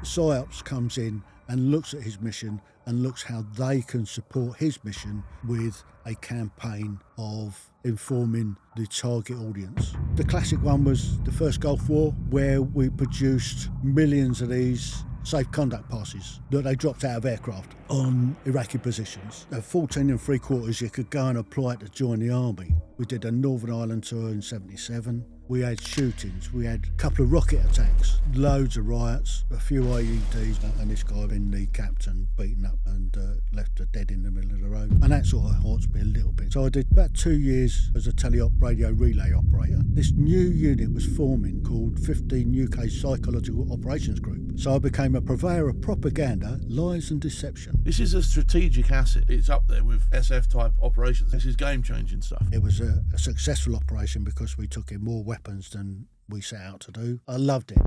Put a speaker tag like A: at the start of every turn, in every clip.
A: PSYOPS comes in and looks at his mission and looks how they can support his mission with a campaign of informing the target audience. The classic one was the first Gulf War, where we produced millions of these safe conduct passes that they dropped out of aircraft on Iraqi positions. At 14 3/4, you could go and apply to join the army. We did a Northern Ireland tour in 77. We had shootings, we had a couple of rocket attacks, loads of riots, a few IEDs, and this guy been kneecapped and beaten up and left dead in the middle of the road. And that sort of haunts me a little bit. So I did about 2 years as a teleop radio relay operator. This new unit was forming called 15 UK Psychological Operations Group. So I became a purveyor of propaganda, lies and deception.
B: This is a strategic asset. It's up there with SF-type operations. This is game-changing stuff.
A: It was a successful operation because we took in more weapons than we set out to do. I loved it.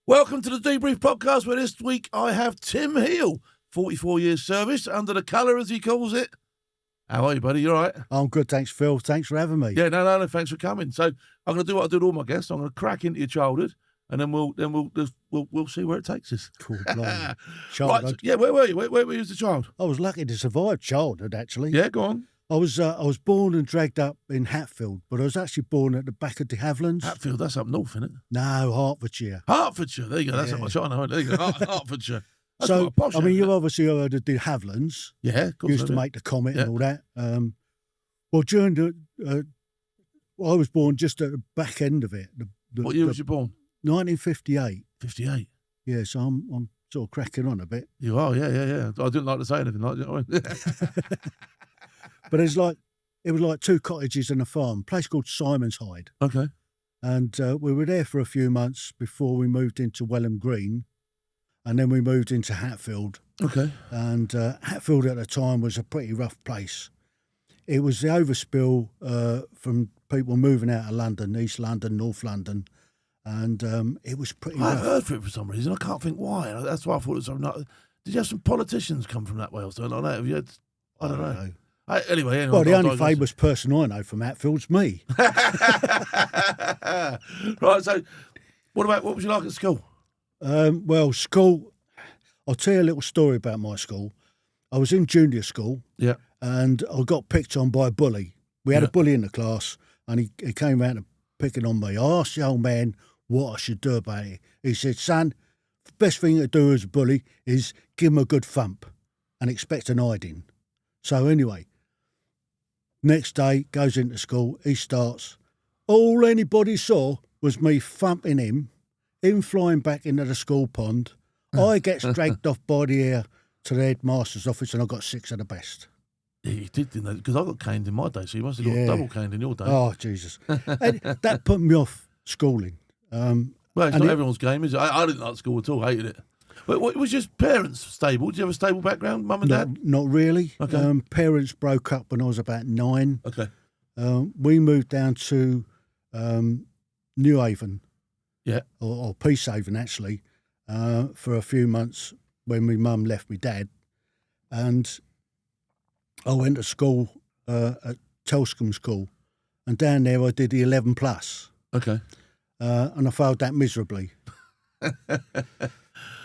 B: Welcome to the Debrief podcast, where this week I have Tim Heale, 44 years service, under the colour, as he calls it. How are you, buddy? You all right?
A: I'm good, thanks, Phil. Thanks for having me.
B: Yeah, no, thanks for coming. So I'm going to do what I do to all my guests. I'm going to crack into your childhood, and then we'll see where it takes us.
A: Cool. Childhood.
B: Right, yeah, where were you? Where were you as a child?
A: I was lucky to survive childhood, actually.
B: Yeah, go on.
A: I was born and dragged up in Hatfield, but I was actually born at the back of de Havillands.
B: Hatfield, that's up north, isn't it?
A: No, Hertfordshire.
B: Hertfordshire, there you go. That's up my China. There you go. Hertfordshire. That's
A: So,
B: posh,
A: I mean, you've obviously heard of de Havillands.
B: Yeah, of course.
A: Used to make the Comet and all that. Well, during the, I was born just at the back end of it.
B: What year was you born?
A: 1958.
B: 58.
A: Yeah, so I'm sort of cracking on a bit.
B: You are, yeah. I didn't like to say anything like that.
A: But it was like two cottages and a farm, a place called Simon's Hyde.
B: Okay.
A: And we were there for a few months before we moved into Welham Green, and then we moved into Hatfield.
B: Okay.
A: And Hatfield at the time was a pretty rough place. It was the overspill from people moving out of London, East London, North London, and it was pretty rough.
B: I've heard for it for some reason. I can't think why. That's why I thought it was something like... Did you have some politicians come from that way or something like that? Have you had... I don't know. Anyway,
A: well, the only famous person I know from Hatfield's me.
B: Right, so what was you like at school?
A: Well, school, I'll tell you a little story about my school. I was in junior school,
B: Yeah.
A: and I got picked on by a bully. We had a bully in the class, and he came around and picking on me. I asked the old man what I should do about it. He said, son, the best thing to do as a bully is give him a good thump and expect an hiding. So anyway, next day, goes into school, he starts. All anybody saw was me thumping him flying back into the school pond. I gets dragged off by the ear to the headmaster's office, and I got 6 of the best.
B: Yeah, you did, didn't you? Because I got caned in my day, so you must have got double caned in your day.
A: Oh, Jesus. And that put me off schooling.
B: Well, it's not everyone's game, is it? I didn't like school at all, hated it. But was your parents stable? Did you have a stable background, mum and dad?
A: Not really.
B: Okay.
A: Parents broke up when I was about 9.
B: Okay.
A: We moved down to New Haven.
B: Yeah.
A: Or Peacehaven, actually, for a few months when my mum left my dad. And I went to school at Telscombe School. And down there I did the 11 plus.
B: Okay.
A: And I failed that miserably.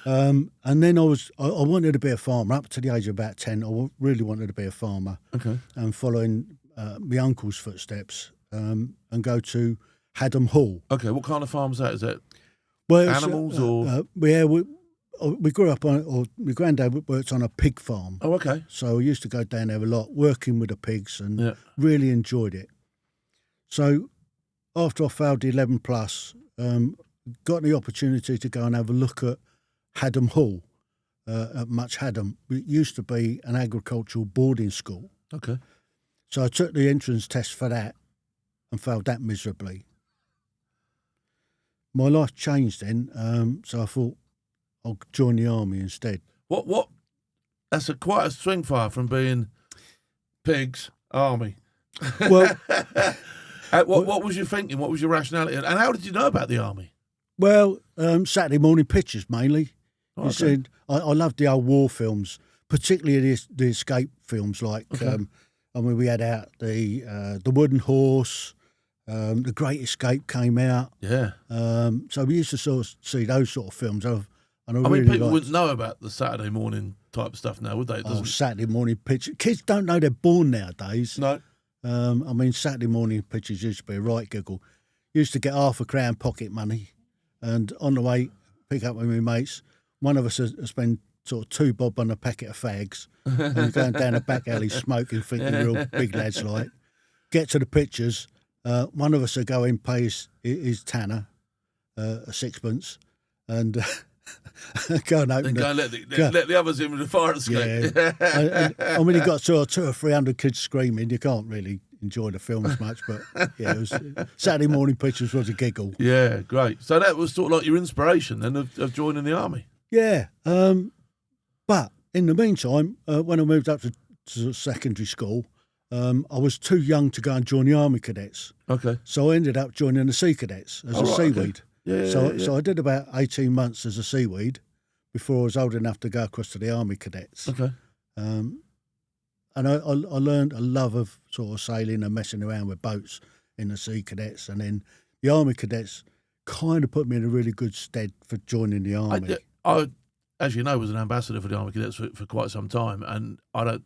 A: And then I wanted to be a farmer. Up to the age of about 10, I really wanted to be a farmer.
B: Okay.
A: And following my uncle's footsteps and go to Haddam Hall.
B: Okay, what kind of farm is that? Is that
A: animals
B: or...?
A: Yeah, we grew up on, or my granddad worked on a pig farm.
B: Oh, okay.
A: So we used to go down there a lot, working with the pigs, and really enjoyed it. So after I failed the 11 plus, got the opportunity to go and have a look at Haddam Hall, at Much Haddam. It used to be an agricultural boarding school.
B: Okay.
A: So I took the entrance test for that and failed that miserably. My life changed then, so I thought I'll join the army instead.
B: What? That's quite a swing fire from being pigs, army.
A: Well,
B: what was your thinking? What was your rationality? And how did you know about the army?
A: well, Saturday morning pictures mainly.
B: Oh,
A: You
B: okay.
A: said I loved the old war films, particularly the escape films. Like, we had out the Wooden Horse, The Great Escape came out.
B: Yeah.
A: So we used to sort of see those sort of films. And I
B: mean,
A: really
B: people
A: liked,
B: wouldn't know about the Saturday morning type stuff now, would they? It doesn't-
A: Saturday morning pictures. Kids don't know they're born nowadays.
B: No.
A: Saturday morning pictures used to be a right giggle. Used to get £0.50 pocket money, and on the way, pick up with my mates. One of us would spend sort of 2 bob on a packet of fags, and going down the back alley smoking, thinking real big lads like. Get to the pictures. One of us would go in, pay his tanner, a sixpence, and go and open
B: Then go and let the others in with the fire escape.
A: Yeah. And he got 200 or 300 kids screaming. You can't really enjoy the film as much, but yeah, it was, Saturday morning pictures was a giggle.
B: Yeah, great. So that was sort of like your inspiration then of joining the army.
A: Yeah, but in the meantime, when I moved up to secondary school, I was too young to go and join the Army Cadets.
B: Okay.
A: So I ended up joining the Sea Cadets as a seaweed.
B: Okay. Yeah,
A: So I did about 18 months as a seaweed before I was old enough to go across to the Army Cadets.
B: Okay.
A: And I learned a love of sort of sailing and messing around with boats in the Sea Cadets. And then the Army Cadets kind of put me in a really good stead for joining the Army.
B: I as you know, was an ambassador for the Army Cadets for quite some time, and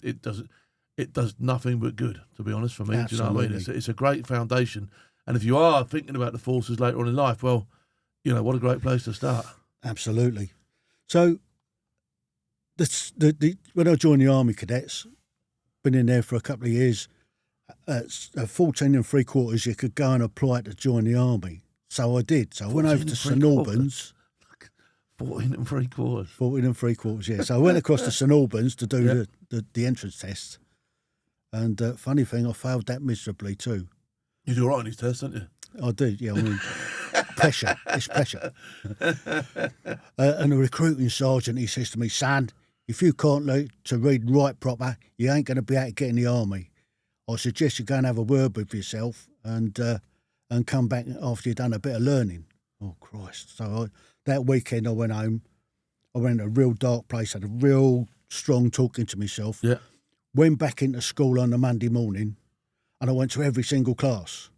B: it does nothing but good, to be honest, for me.
A: Absolutely.
B: Do you know what I mean? It's a great foundation. And if you are thinking about the forces later on in life, well, you know, what a great place to start.
A: Absolutely. So when I joined the Army Cadets, been in there for a couple of years, at 14 3/4, you could go and apply to join the Army. So I did. So I went over to St Albans.
B: 14 3/4.
A: 14 3/4, yeah. So I went across to St Albans to do the entrance test. And funny thing, I failed that miserably too.
B: You do all right on these tests, don't you?
A: I do, yeah. I mean, pressure. It's pressure. And the recruiting sergeant, he says to me, son, if you can't learn to read and write proper, you ain't going to be able to get in the army. I suggest you go and have a word with yourself and come back after you've done a bit of learning. Oh, Christ. So that weekend I went home. I went to a real dark place, had a real strong talking to myself.
B: Yeah.
A: Went back into school on the Monday morning and I went to every single class.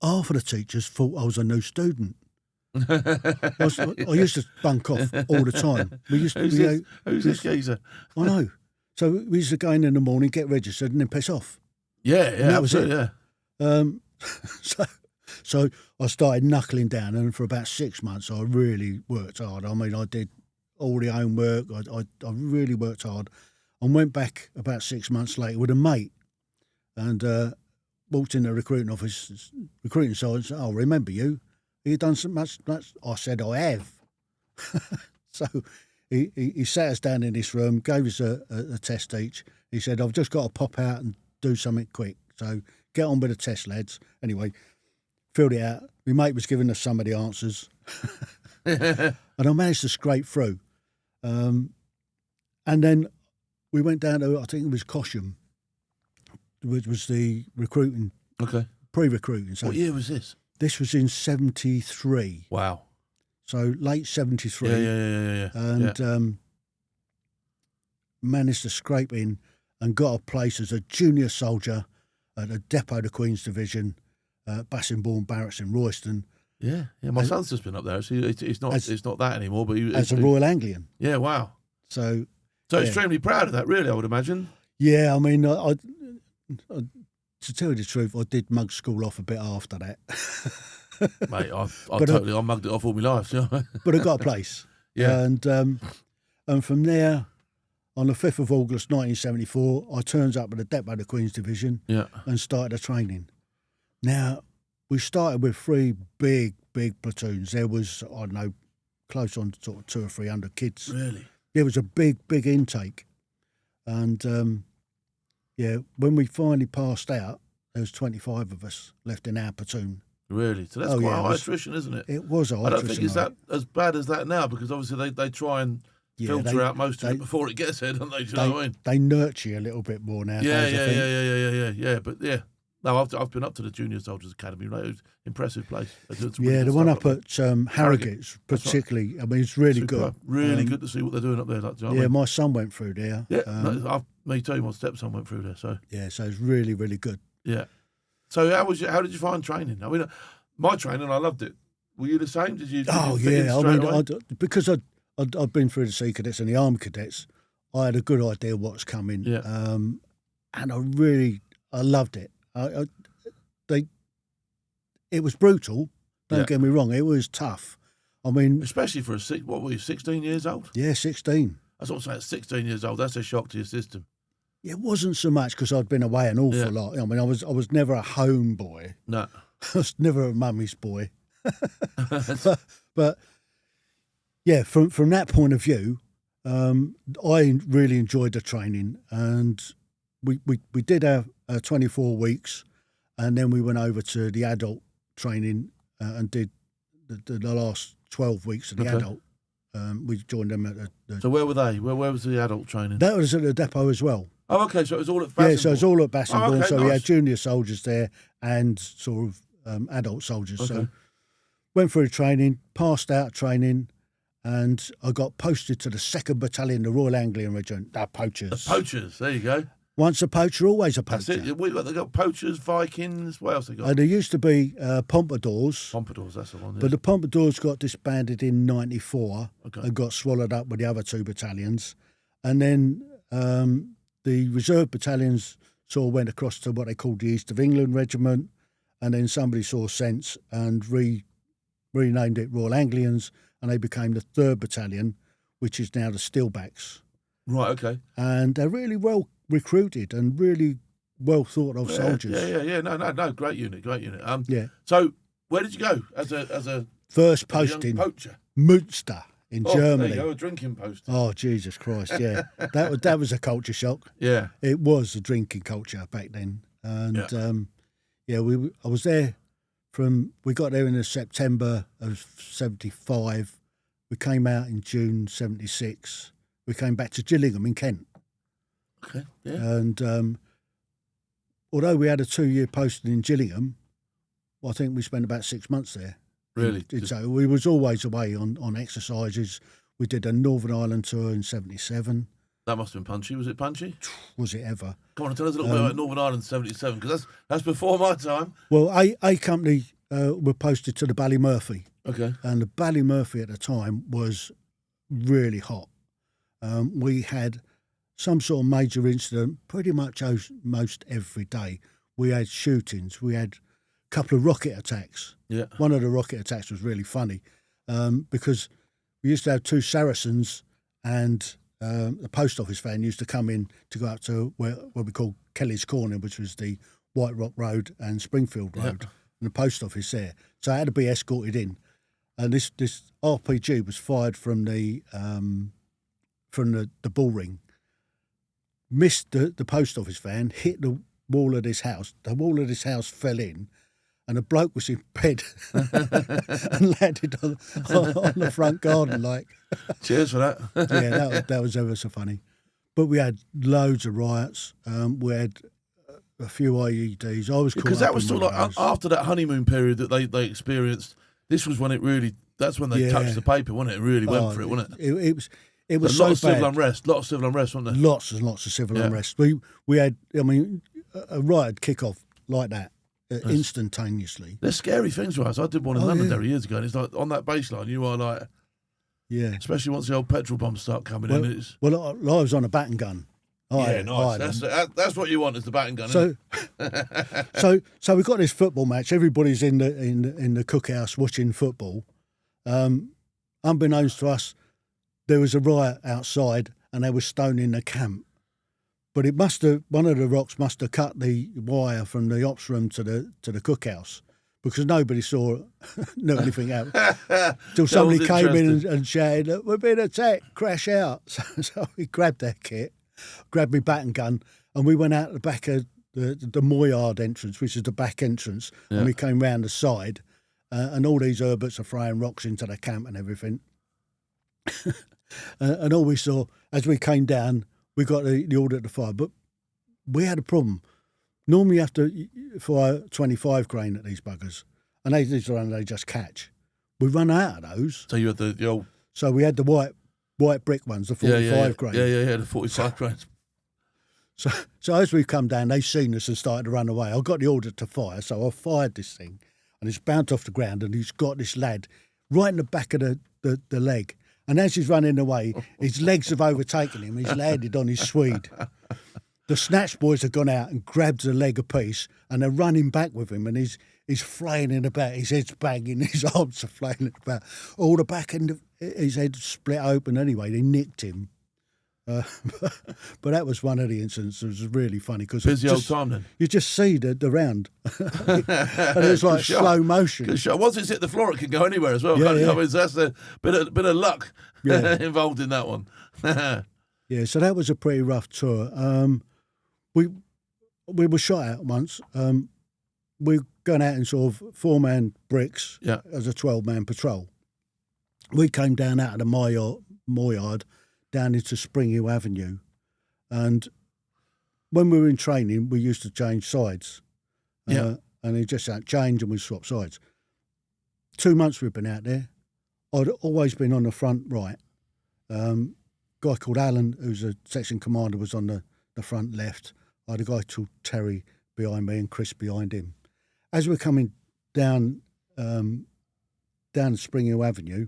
A: Half of the teachers thought I was a new student. I used to bunk off all the time.
B: Who's this geezer?
A: I know. So we used to go in the morning, get registered, and then piss off.
B: Yeah,
A: that was it.
B: Yeah.
A: So I started knuckling down, and for about 6 months, I really worked hard. I mean, I did all the homework. I really worked hard, and went back about 6 months later with a mate, and walked in the recruiting office. Recruiting sergeant said, "Oh, remember you? Have you done so much?" I said, "I have." So he sat us down in this room, gave us a test each. He said, "I've just got to pop out and do something quick. So get on with the test, lads." Anyway, filled it out. My mate was giving us some of the answers. And I managed to scrape through. And then we went down to, I think it was Cosham, which was the recruiting, pre-recruiting. So
B: what year was this?
A: This was in 73.
B: Wow.
A: So late 73.
B: Yeah.
A: And managed to scrape in and got a place as a junior soldier at a depot, the Queen's Division, Bassingbourne Barracks in Royston.
B: Yeah. My son's just been up there. It's not that anymore, but
A: as a Royal Anglian.
B: Yeah, wow.
A: So
B: extremely proud of that, really, I would imagine.
A: Yeah, I mean, I to tell you the truth, I did mug school off a bit after that.
B: Mate, I mugged it off all my life. You know?
A: But I got a place.
B: Yeah.
A: And from there, on the 5th of August 1974, I turns up at the depot of the Queen's Division and started the training. Now, we started with 3 big platoons. There was, I don't know, close on sort of 200 or 300 kids.
B: Really?
A: There was a big intake. And, when we finally passed out, there was 25 of us left in our platoon.
B: Really? So that's quite high attrition, isn't it?
A: It was high attrition.
B: I don't think it's that as bad as that now, because obviously they try and filter out most of it before it gets there, don't they? Do you know what I mean?
A: They nurture you a little bit more nowadays.
B: Yeah. But yeah. No, I've been up to the Junior Soldiers Academy. Right? It was an impressive place.
A: The one up at Harrogate's particularly. Right. I mean, it's really good.
B: Really good to see what they're doing up there. Like, do you know what I mean?
A: My son went through there.
B: Yeah, me too. My stepson went through there. So
A: so it's really, really good.
B: Yeah. So how did you find training? I mean, my training, I loved it. Were you the same? Did you?
A: Because I'd been through the Sea Cadets and the Army Cadets, I had a good idea what's coming.
B: Yeah.
A: And I loved it. It was brutal. Don't get me wrong. It was tough. I mean,
B: especially for what were you, 16 years old?
A: Yeah, 16.
B: That's what I'm saying. 16 years old. That's a shock to your system.
A: It wasn't so much because I'd been away an awful lot. I mean, I was never a home boy.
B: No,
A: I was never a mummy's boy. but yeah, from that point of view, I really enjoyed the training, and we did our 24 weeks, and then we went over to the adult training and did the last 12 weeks of the adult. We joined them at the.
B: So where were they? Where was the adult training?
A: That was at the depot as well.
B: Oh, okay. So it was all at Bassingbourn.
A: Yeah, so it was all at Bassingbourn.
B: Oh, okay,
A: so
B: nice.
A: we had junior soldiers there and sort of adult soldiers.
B: Okay.
A: So went through training, passed out training, and I got posted to the 2nd Battalion, the Royal Anglian Regiment. They're poachers.
B: The poachers. There you go.
A: Once a poacher, always a poacher.
B: That's it. They got poachers, Vikings. What else they got?
A: There used to be Pompadours.
B: Pompadours, that's the one. Yeah.
A: But the Pompadours got disbanded in '94
B: Okay.
A: and got swallowed up with the other 2 battalions. And then the reserve battalions sort of went across to what they called the East of England Regiment, and then somebody saw sense and renamed it Royal Anglians, and they became the 3rd Battalion, which is now the Steelbacks.
B: Right, okay.
A: And they're really well recruited and really well thought of soldiers.
B: Yeah. No, great unit.
A: Yeah.
B: So where did you go as a
A: first
B: young
A: posting?
B: Poacher?
A: Munster in Germany.
B: There you go, a drinking post.
A: Oh, Jesus Christ! Yeah, that was a culture shock.
B: Yeah,
A: it was a drinking culture back then, and I was there we got there in the September of '75. We came out in June '76. We came back to Gillingham in Kent.
B: Okay, yeah.
A: And although we had a 2-year posting in Gillingham, I think we spent about 6 months there.
B: Really?
A: So we was always away on exercises. We did a Northern Ireland tour in '77.
B: That must have been punchy. Was it punchy?
A: Was it ever?
B: Come on, tell us a little bit about Northern Ireland '77, because that's before my time.
A: Well, A Company were posted to the Ballymurphy.
B: Okay.
A: And the Ballymurphy at the time was really hot. We had some sort of major incident pretty much most every day. We had shootings. We had a couple of rocket attacks.
B: Yeah.
A: One of the rocket attacks was really funny because we used to have 2 Saracens, and the post office van used to come in to go up to what we call Kelly's Corner, which was the White Rock Road and Springfield Road, and the post office there. So I had to be escorted in. And this RPG was fired from the bull ring, missed the post office van, hit the wall of this house. The wall of this house fell in, and a bloke was in bed and landed on the front garden. Like,
B: cheers for that.
A: Yeah, that was ever so funny. But we had loads of riots. We had a few IEDs. I was
B: because that was sort of like after that honeymoon period that they experienced. This was when it really. That's when they touched the paper, wasn't it? It really went for it, wasn't it?
A: It was
B: a lot of
A: so bad.
B: civil unrest. Lot of civil unrest, wasn't there?
A: Lots and lots of civil unrest. We had. I mean, a riot kick off like that instantaneously.
B: They're scary things, right? I did one in Londonderry years ago, and it's like on that baseline, you are like, especially once the old petrol bombs start coming in.
A: Well, I was on a batting gun.
B: Nice. That's what you want, is the batting gun.
A: So we got this football match. Everybody's in the cookhouse watching football. Unbeknownst to us, there was a riot outside, and they were stoning the camp. But one of the rocks must have cut the wire from the ops room to the cookhouse, because nobody knew anything out till somebody came in and shouted, "Look, we're being attacked! Crash out!" So we grabbed their kit, grabbed my batting gun, and we went out the back of the Moyard entrance, which is the back entrance, and we came round the side, and all these Herberts are throwing rocks into the camp and everything. And all we saw, as we came down, we got the order to fire. But we had a problem. Normally you have to fire 25 grain at these buggers. And they just catch. We run out of those.
B: So you had the old...
A: So we had the white brick ones, the 45 grain.
B: Yeah, the 45 grain.
A: So as we've come down, they've seen us and started to run away. I got the order to fire, so I fired this thing, and it's bounced off the ground, and he's got this lad right in the back of the leg. And as he's running away, his legs have overtaken him. He's landed on his Swede. The snatch boys have gone out and grabbed the leg apiece, and they're running back with him, and he's flailing about. His head's banging, his arms are flailing about. All the back end of his head split open anyway. They nicked him. But that was one of the incidents that was really funny because
B: busy old time then.
A: You just see the round, and it was like slow motion.
B: Once it's hit the floor, it can go anywhere as well.
A: Yeah,
B: I mean, that's a bit of luck involved in that one.
A: Yeah, so that was a pretty rough tour. We were shot at once. We were going out in sort of 4-man bricks as a 12-man patrol. We came down out of the Moyard down into Spring Hill Avenue, and when we were in training, we used to change sides. And it just change and we swap sides. 2 months we've been out there. I'd always been on the front right. Guy called Alan, who's a section commander, was on the front left. I had a guy called Terry behind me and Chris behind him. As we're coming down Spring Hill Avenue,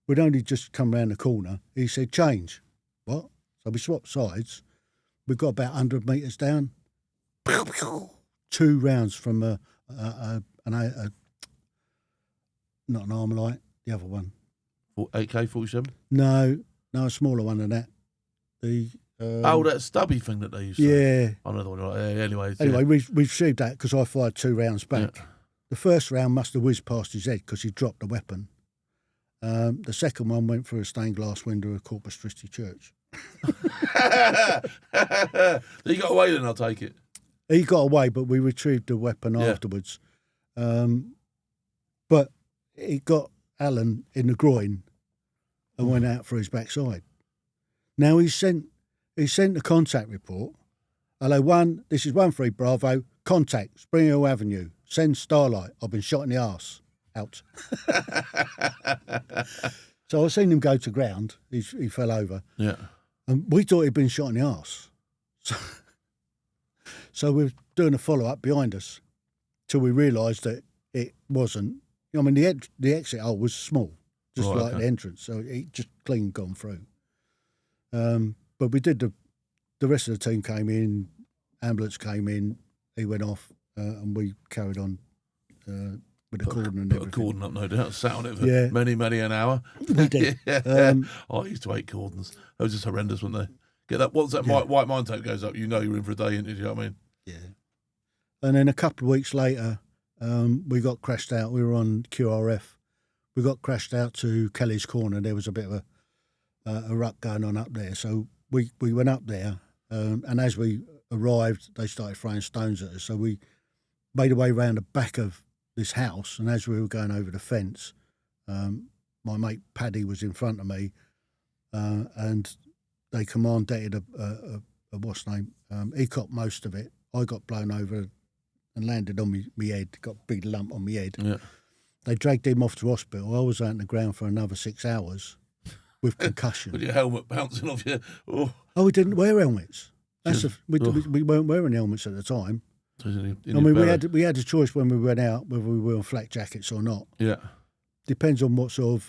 A: we'd only just come round the corner. He said, change. What? So we swapped sides. We got about 100 metres down. 2 rounds from not an Armalite, the other one.
B: AK-47?
A: No, a smaller one than that.
B: That stubby thing that they used to.
A: Yeah.
B: I know the one. Anyway,
A: we received that because I fired 2 rounds back. Yeah. The first round must have whizzed past his head because he dropped the weapon. The second one went through a stained glass window of Corpus Christi Church.
B: He got away then, I'll take it.
A: He got away, but we retrieved the weapon afterwards. But he got Alan in the groin and went out for his backside. Now he sent the contact report. Hello, this is 13 Bravo. Contact, Spring Hill Avenue. Send Starlight. I've been shot in the arse. Out. So I seen him go to ground. He fell over. Yeah. And we thought he'd been shot in the arse. So we were doing a follow-up behind us till we realised that it wasn't. I mean, the exit hole was small, just the entrance, so it just clean gone through. But we did the rest of the team came in, ambulance came in, he went off, and we carried on with the cordon and everything.
B: Put a cordon up, no doubt. Sat on it for many an hour.
A: We did.
B: I used to hate cordons. They were just horrendous, weren't they? Get that. Once that white mine tape goes up, you know you're in for a day, you know what I mean?
A: Yeah. And then a couple of weeks later, we got crashed out. We were on QRF. We got crashed out to Kelly's Corner. There was a bit of a ruck going on up there. So we went up there, and as we arrived, they started throwing stones at us. So we made our way around the back of this house, and as we were going over the fence, my mate Paddy was in front of me, and they commandeered a what's name. He caught most of it. I got blown over and landed on me head, got a big lump on my head. Yeah. They dragged him off to hospital. I was out on the ground for another 6 hours with concussion.
B: With your helmet bouncing off you.
A: Oh, we didn't wear helmets. We weren't wearing helmets at the time.
B: So
A: we had a choice when we went out whether we were on flak jackets or not. Yeah. Depends on what sort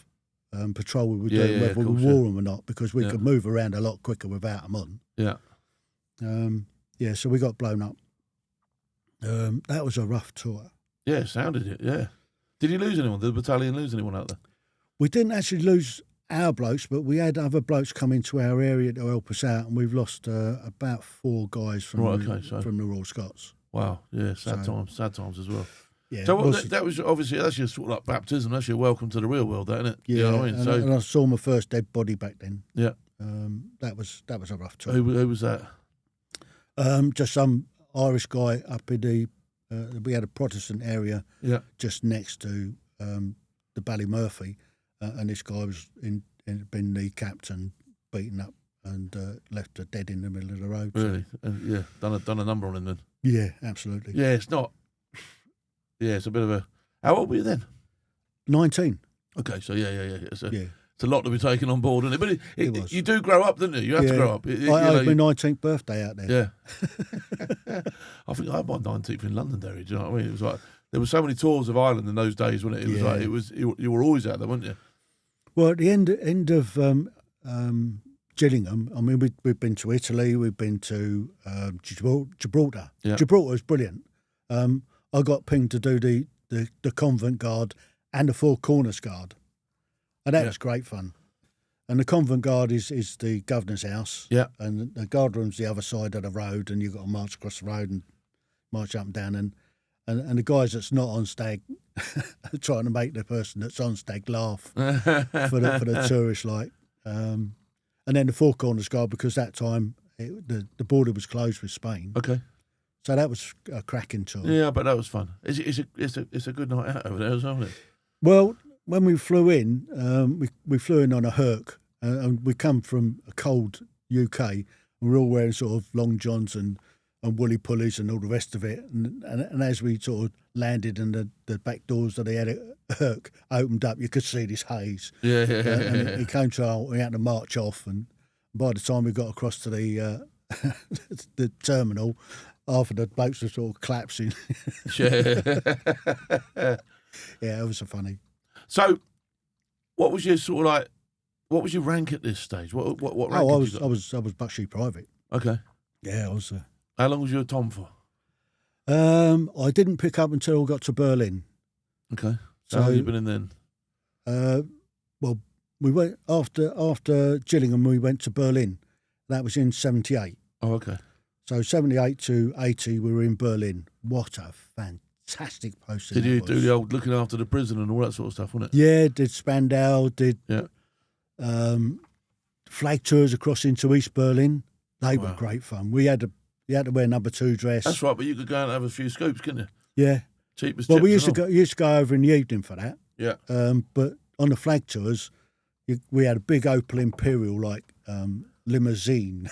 A: of patrol we were doing, whether we wore them or not, because we could move around a lot quicker without them on. Yeah. So we got blown up. That was a rough tour.
B: Yeah, it sounded it, yeah. Did you lose anyone? Did the battalion lose anyone out there?
A: We didn't actually lose our blokes, but we had other blokes come into our area to help us out, and we've lost about 4 guys from the Royal Scots.
B: Wow, yeah, sad times as well. Yeah, so that was obviously, that's your sort of like baptism, that's your welcome to the real world, isn't it?
A: Yeah,
B: you know what I mean?
A: And I saw my first dead body back then.
B: Yeah.
A: That was a rough tour.
B: Who was that?
A: Just some Irish guy up in the, we had a Protestant area just next to the Ballymurphy, and this guy was been kneecapped and beaten up and left for dead in the middle of the road.
B: Really? Yeah, done a number on him then.
A: Yeah, absolutely.
B: Yeah, it's not. Yeah, it's a bit of a. How old were you then?
A: 19.
B: Okay, so yeah. It's a,
A: Yeah.
B: It's a lot to be taken on board, isn't it? But
A: It was.
B: you do grow up, don't you? You have to grow up.
A: I had my 19th birthday out there.
B: Yeah. I think I had my 19th in Londonderry. Do you know what I mean? It was like there were so many tours of Ireland in those days, wasn't it? It was like you were always out there, weren't you?
A: Well, at the end of Gillingham, I mean, we've been to Italy, we've been to Gibraltar.
B: Yeah.
A: Gibraltar was brilliant. I got pinged to do the Convent Guard and the Four Corners Guard. And that was great fun. And the Convent Guard is the governor's house.
B: Yeah.
A: And the guard room's the other side of the road, and you've got to march across the road and march up and down. And the guys that's not on stag are trying to make the person that's on stag laugh for the tourist like. And then the Four Corners Guard, because that time the border was closed with Spain.
B: Okay.
A: So that was a cracking tour.
B: Yeah, but that was fun. It's a good night out over there as well, isn't it?
A: Well, when we flew in, we flew in on a Herc, and we come from a cold UK, and we're all wearing sort of long johns and woolly pulleys and all the rest of it. And as we sort of landed and the back doors of the Herc opened up, you could see this haze.
B: Yeah.
A: And it came to we had to march off, and by the time we got across to the the terminal, half of the boats were sort of collapsing. Yeah, it was so funny.
B: So, what was your sort of like? What was your rank at this stage? What rank?
A: I was Buckshee Private.
B: Okay.
A: Yeah, I was.
B: How long was you a Tom for?
A: I didn't pick up until I got to Berlin.
B: Okay. So how long have you been in then?
A: Well, we went after Gillingham. We went to Berlin. That was in '78.
B: Oh, okay.
A: So 78 to 80, we were in Berlin. What a fantastic post!
B: Did you do the old looking after the prison and all that sort of stuff, wasn't it?
A: Yeah, did Spandau, did flag tours across into East Berlin. They were great fun. You had to wear number 2 dress.
B: That's right, but you could go and have a few scoops, couldn't you?
A: Yeah.
B: Cheap as
A: well,
B: chips.
A: we used to go over in the evening for that.
B: Yeah.
A: But on the flag tours, we had a big Opel Imperial limousine,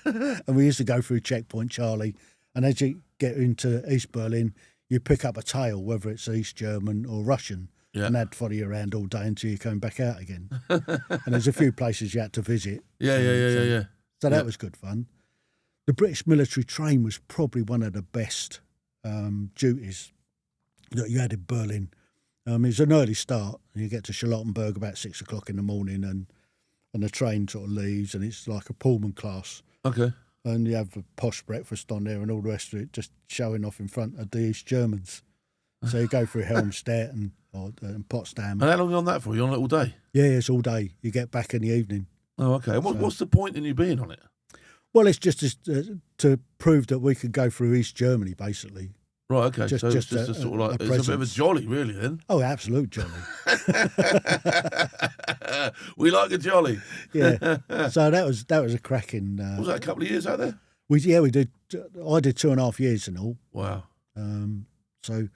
A: and we used to go through Checkpoint Charlie. And as you get into East Berlin, you pick up a tail, whether it's East German or Russian, and they'd follow you around all day until you came back out again. And there's a few places you had to visit.
B: Yeah.
A: So that was good fun. The British military train was probably one of the best duties that you had in Berlin. It's an early start. You get to Charlottenburg about 6 o'clock in the morning, and the train sort of leaves, and it's like a Pullman class.
B: Okay.
A: And you have a posh breakfast on there and all the rest of it, just showing off in front of the East Germans. So you go through Helmstedt and Potsdam.
B: And how long are you on that for? You on it all day?
A: Yeah, it's all day. You get back in the evening.
B: Oh, okay. What's the point in you being on it?
A: Well, it's just to prove that we could go through East Germany, basically.
B: Right, okay.
A: Just
B: so it's just a sort of like, it's a bit of a jolly, really, then.
A: Oh, absolute jolly.
B: We like a jolly.
A: Yeah. So that was a cracking.
B: Was that a couple of years out there?
A: We did. I did 2.5 years in all.
B: Wow.
A: So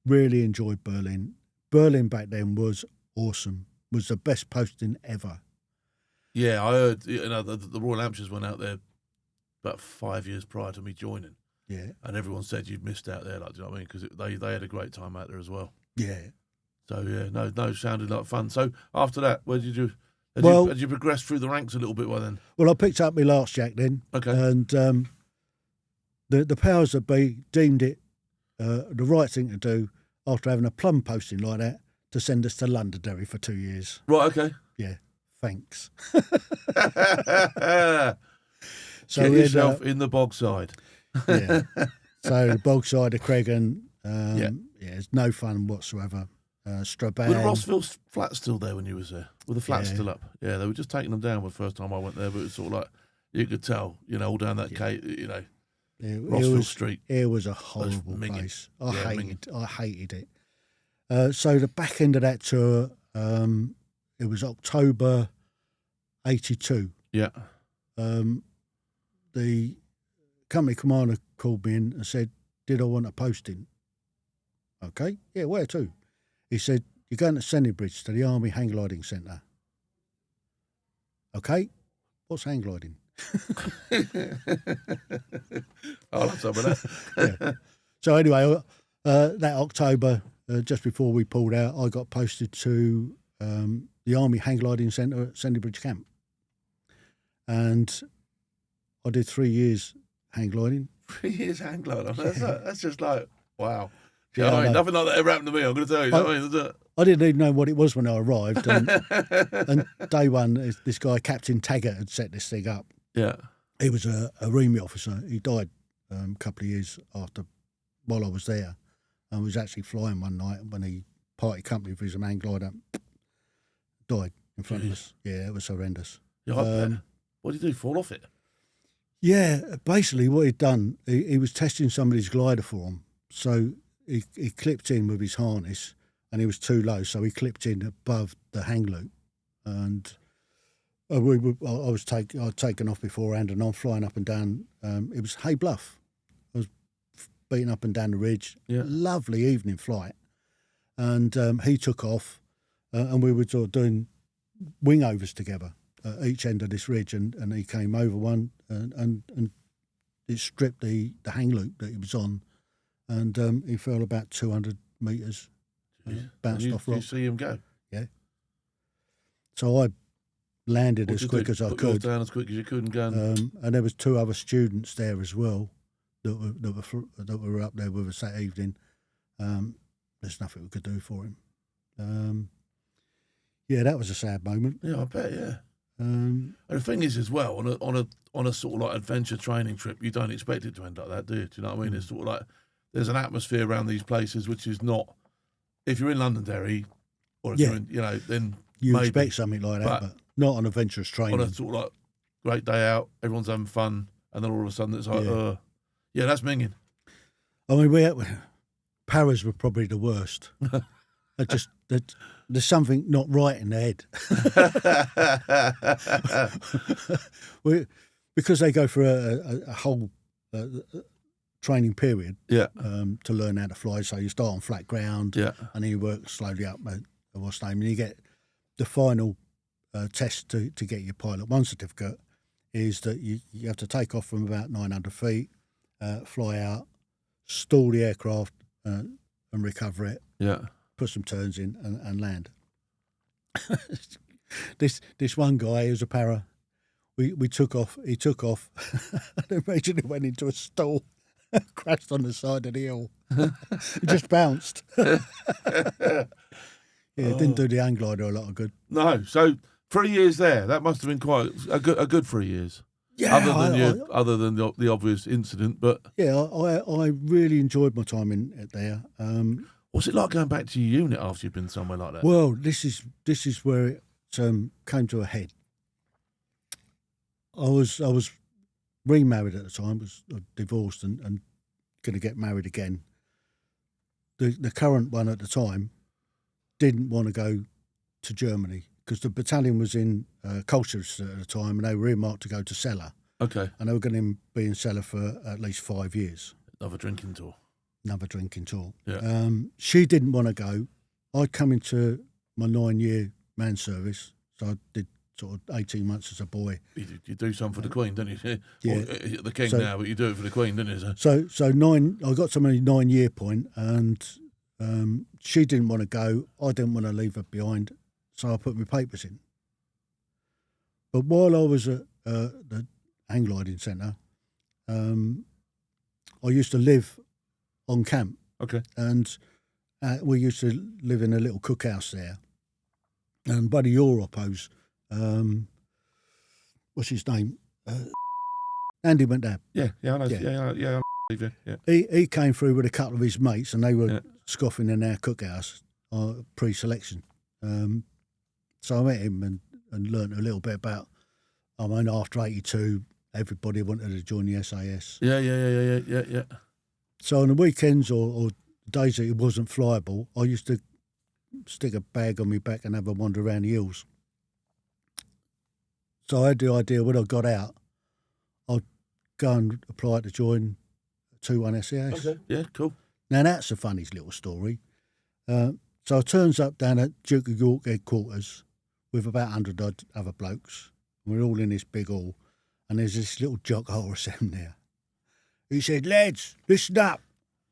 A: really enjoyed Berlin. Berlin back then was awesome. Was the best posting ever.
B: Yeah, I heard. The Royal Hampshires went out there about 5 years prior to me joining.
A: Yeah.
B: And everyone said you'd missed out there, like, do you know what I mean? Because they had a great time out there as well.
A: Yeah.
B: So yeah, no, sounded like fun. So after that, where did you? Had you progressed through the ranks a little bit by then?
A: Well, I picked up my last jack then.
B: Okay.
A: And the powers that be deemed it the right thing to do after having a plum posting like that to send us to Londonderry for 2 years.
B: Right. Okay.
A: Yeah. Thanks.
B: So get yourself in the bogside.
A: Yeah. So the bogside of Craigan, it's no fun whatsoever. Strabane.
B: Were the Rossville flats still there when you was there? Were the flats still up? Yeah, they were just taking them down the first time I went there, but it was sort of like, you could tell, all down that Rossville Street.
A: It was a horrible place. I hated it. So the back end of that tour, it was October 82.
B: Yeah.
A: The company commander called me in and said, did I want a posting? Okay. Yeah, where to? He said, you're going to Sennybridge to the Army Handgliding Centre. Okay, what's hang gliding?
B: I'll have some of that.
A: Yeah. So anyway, that October, just before we pulled out, I got posted to the Army Handgliding Centre at Sandy Bridge Camp. And I did 3 years hang gliding.
B: 3 years hang gliding. That's just like, wow.
A: Yeah,
B: I mean, nothing like that ever happened to me, I'm going to tell you.
A: I didn't even know what it was when I arrived. And day one, this guy, Captain Taggart, had set this thing up.
B: Yeah.
A: He was a REME officer. He died a couple of years after, while I was there. I was actually flying one night when he party company for his hang glider died in front of us. Yeah, it was horrendous.
B: Yeah, what did he do, fall off it?
A: Yeah, basically what he'd done, he was testing somebody's glider for him. So he clipped in with his harness and he was too low, so he clipped in above the hang loop. And I'd taken off beforehand and I'm flying up and down. It was Hay Bluff. I was beating up and down the ridge.
B: Yeah.
A: Lovely evening flight. And he took off and we were sort of doing wing overs together at each end of this ridge, and he came over one and it stripped the hang loop that he was on, and he fell about 200 metres, bounced off rock.
B: You see him go?
A: Yeah. So I landed as quick as I
B: Put
A: could.
B: yours down as quick as you could and go.
A: And there was 2 other students there as well that were up there with us that evening. There's nothing we could do for him. Yeah, that was a sad moment.
B: Yeah, I bet. Yeah. And the thing is, as well, on a sort of like adventure training trip, you don't expect it to end like that, do you? Do you know what I mean? It's sort of like there's an atmosphere around these places which is not. If you're in Londonderry, or if you're in, then
A: you
B: maybe
A: expect something like that, but not on adventurous training.
B: On a sort of like great day out, everyone's having fun, and then all of a sudden it's like, yeah, that's minging.
A: I mean, paras were probably the worst. There's something not right in their head. Because they go for a whole training period to learn how to fly. So you start on flat ground and then you work slowly up what's name, and you get the final test to get your Pilot 1 certificate is that you have to take off from about 900 feet, fly out, stall the aircraft and recover it.
B: Yeah. Put
A: some turns in and land. This one guy who's a para, we took off. He took off, and immediately went into a stall, crashed on the side of the hill. He just bounced. It didn't do the hang glider a lot of good.
B: No, so 3 years there. That must have been quite a good 3 years.
A: Yeah,
B: other than the obvious incident, but
A: yeah, I really enjoyed my time in there.
B: What's it like going back to your unit after you've been somewhere like that?
A: Well, this is where it came to a head. I was remarried at the time, was divorced and going to get married again. The current one at the time didn't want to go to Germany because the battalion was in Colchester at the time and they were earmarked to go to Celle.
B: Okay.
A: And they were going to be in Celle for at least 5 years.
B: Another drinking tour.
A: Yeah. She didn't want to go. I'd come into my 9-year man service, so I did sort of 18 months as a boy.
B: You do something for the Queen, don't you?
A: Yeah.
B: Or the King now, but you do it for the Queen, don't you?
A: So I got to my 9-year point, and she didn't want to go. I didn't want to leave her behind, so I put my papers in. But while I was at the Hang Gliding Centre, I used to live on camp.
B: Okay.
A: And we used to live in a little cookhouse there. And Buddy Europos, what's his name? Andy went down.
B: Yeah, I know. Yeah.
A: He came through with a couple of his mates and they were scoffing in our cookhouse pre-selection. So I met him and learnt a little bit about, after 82, everybody wanted to join the SAS.
B: Yeah.
A: So on the weekends or days that it wasn't flyable, I used to stick a bag on my back and have a wander around the hills. So I had the idea when I got out, I'd go and apply to join 2-1 SAS.
B: Okay, yeah, cool.
A: Now that's a funny little story. So I turns up down at Duke of York headquarters with about 100 other blokes. We're all in this big hall, and there's this little jock RSM there. He said, "Lads, listen up."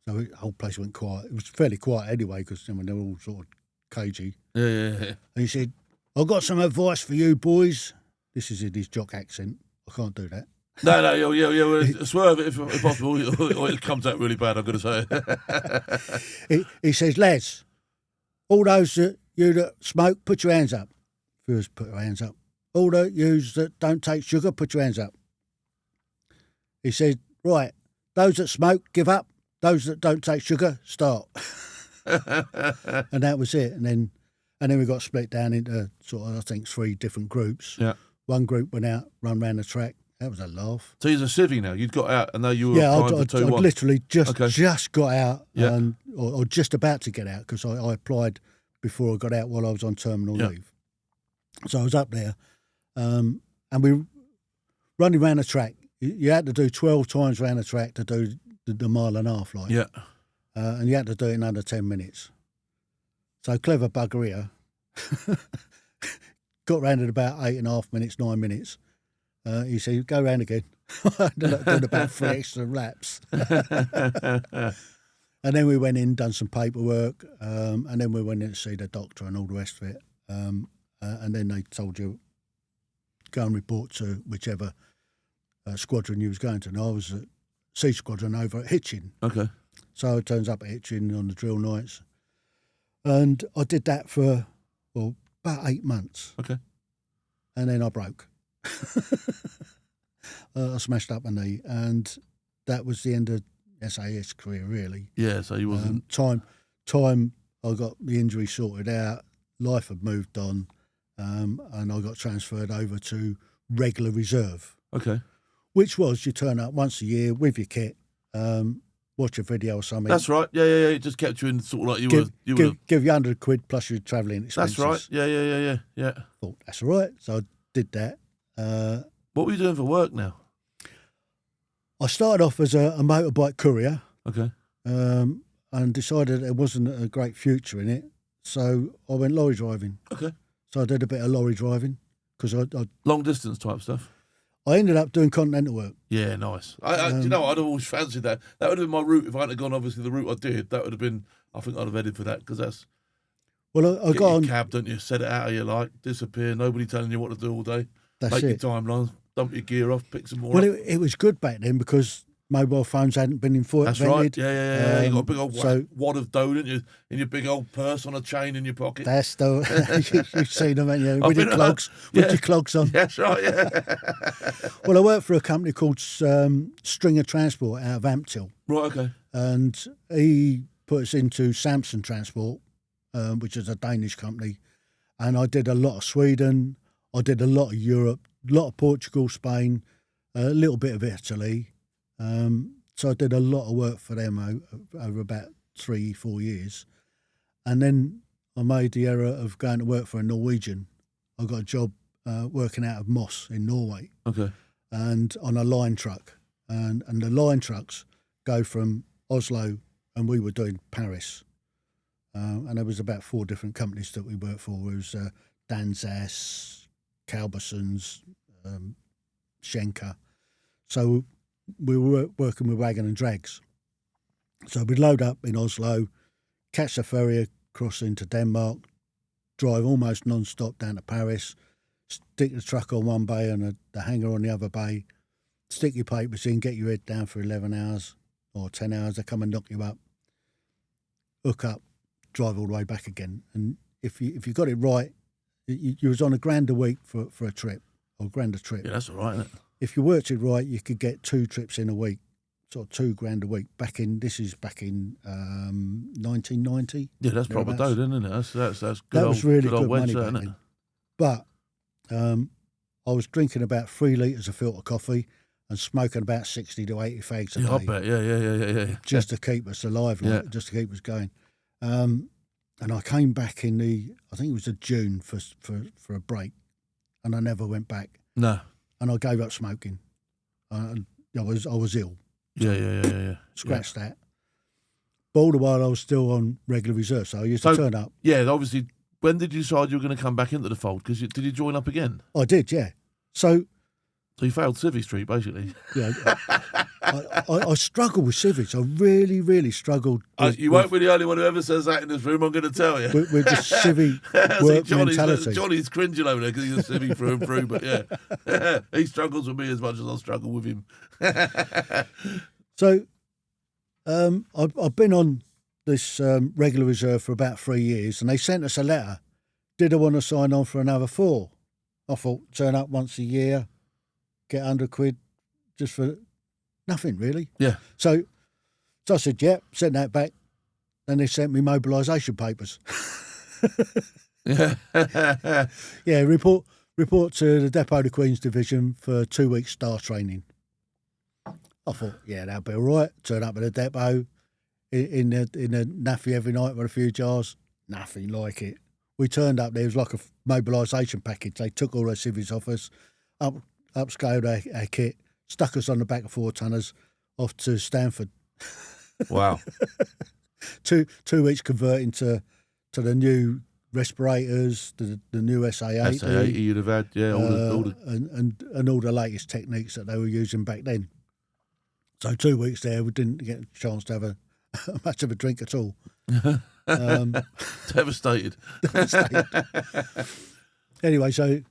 A: So the whole place went quiet. It was fairly quiet anyway because they were all sort of cagey.
B: Yeah.
A: And he said, "I've got some advice for you boys." This is in his jock accent. I can't do that.
B: No, yeah. Swerve it if possible, or it comes out really bad. I've got to say.
A: He says, "Lads, all those that smoke, put your hands up." First, put your hands up. All the yous that don't take sugar, put your hands up. He said, "Right, those that smoke, give up. Those that don't take sugar, start." And that was it. And then we got split down into sort of, I think, 3 different groups.
B: Yeah.
A: One group went out, run round the track. That was a laugh.
B: So you're a civvy now. You'd got out, and though you were applying for 2-1.
A: I'd literally just got out,
B: Yeah.
A: or just about to get out, because I applied before I got out while I was on terminal leave. So I was up there, and we were running around the track. You had to do 12 times around the track to do the mile and a half, like.
B: Yeah.
A: And you had to do it in under 10 minutes. So clever bugger here. Got round at about 8.5 minutes, 9 minutes. He said, "Go round again." I ended up doing about 3 extra laps. And then we went in, done some paperwork, and then we went in to see the doctor and all the rest of it. And then they told you, go and report to whichever squadron you was going to. And I was at C Squadron over at Hitchin.
B: Okay.
A: So it turns up at Hitchin on the drill nights. And I did that for, about 8 months.
B: Okay.
A: And then I broke. I smashed up my knee, and that was the end of SAS career, really.
B: Yeah, so you wasn't...
A: Time I got the injury sorted out, life had moved on, and I got transferred over to regular reserve.
B: Okay.
A: Which was, you turn up once a year with your kit, watch a video or something.
B: That's right. Yeah. It just kept you in sort of like you were...
A: Give you £100 plus your travelling expenses.
B: That's right. Yeah.
A: Thought, that's all right. So I did that.
B: What were you doing for work now?
A: I started off as a motorbike courier.
B: Okay.
A: And decided there wasn't a great future in it. So I went lorry driving.
B: Okay.
A: So I did a bit of lorry driving because I
B: long distance type stuff.
A: I ended up doing continental work.
B: Yeah, nice. You know, I'd always fancied that. That would have been my route if I hadn't gone, obviously, the route I did. That would have been, I think I'd have headed for that, because that's...
A: Well, I got on...
B: cab, don't you? Set it out how you like, disappear, nobody telling you what to do all day.
A: That's
B: Make
A: it.
B: your timelines, dump your gear off, pick some more
A: Well,
B: up.
A: it was good back then because mobile phones hadn't been invented.
B: That's right. Yeah. You got a big old
A: so,
B: wad of dough, didn't you? In your big old purse on a chain in your pocket.
A: That's the... You've seen them, haven't you? With your clogs. With your clogs on.
B: That's right, yeah.
A: Well, I worked for a company called Stringer Transport out of Amptill.
B: Right, okay.
A: And he put us into Samson Transport, which is a Danish company. And I did a lot of Sweden. I did a lot of Europe, a lot of Portugal, Spain, a little bit of Italy. So I did a lot of work for them over about 3-4 years. And then I made the error of going to work for a Norwegian. I got a job working out of Moss in Norway.
B: Okay.
A: And on a line truck. And the line trucks go from Oslo, and we were doing Paris. And there was about 4 different companies that we worked for. It was Danzas, Calbersons, Schenker. So we were working with wagon and drags. So we'd load up in Oslo, catch the ferry across into Denmark, drive almost non-stop down to Paris, stick the truck on one bay and the hanger on the other bay, stick your papers in, get your head down for 11 hours or 10 hours, they come and knock you up, hook up, drive all the way back again. And if you got it right, you was on $1,000 a week for a trip, or $1,000 a trip.
B: Yeah, that's all right, isn't it?
A: If you worked it right, you could get 2 trips in a week, sort of $2,000 a week. This is back in 1990.
B: Yeah, that's proper dough, isn't it? That's good.
A: That was really good
B: wedge,
A: money back
B: isn't it?
A: then. But I was drinking about 3 litres of filter coffee and smoking about 60 to 80 fags a day.
B: I bet. Yeah.
A: Just to keep us alive, like, just to keep us going. And I came back in I think it was June for a break, and I never went back.
B: No.
A: And I gave up smoking. I was ill. So
B: Yeah.
A: Scratch that. But all the while I was still on regular reserve, so I used to turn up.
B: Yeah, obviously. When did you decide you were going to come back into the fold? Because did you join up again?
A: I did, yeah. So
B: you failed Civvy Street, basically.
A: Yeah, I struggle with civics. I really, really struggled.
B: You won't be the only one who ever says that in this room, I'm going to tell you.
A: With the civic work mentality.
B: Johnny's cringing over there because he's a civvy through and through, but yeah. He struggles with me as much as I struggle with him.
A: So I've been on this regular reserve for about 3 years, and they sent us a letter. Did I want to sign on for another 4? I thought, turn up once a year, get £100 just for nothing, really.
B: Yeah.
A: So I said, yeah, sent that back. Then they sent me mobilisation papers.
B: Yeah.
A: Yeah, report to the Depot of the Queen's Division for 2 weeks star training. I thought, yeah, that'll be all right. Turn up at the depot in a naffy every night with a few jars. Nothing like it. We turned up, there was like a mobilisation package. They took all our civvies off us, upscaled our kit, stuck us on the back of 4-tonners, off to Stanford.
B: Wow.
A: 2 weeks converting to the new respirators, the new SA-80.
B: SA-80 you'd have had, yeah, all the...
A: And all the latest techniques that they were using back then. So 2 weeks there, we didn't get a chance to have much of a drink at all.
B: Devastated.
A: Anyway, so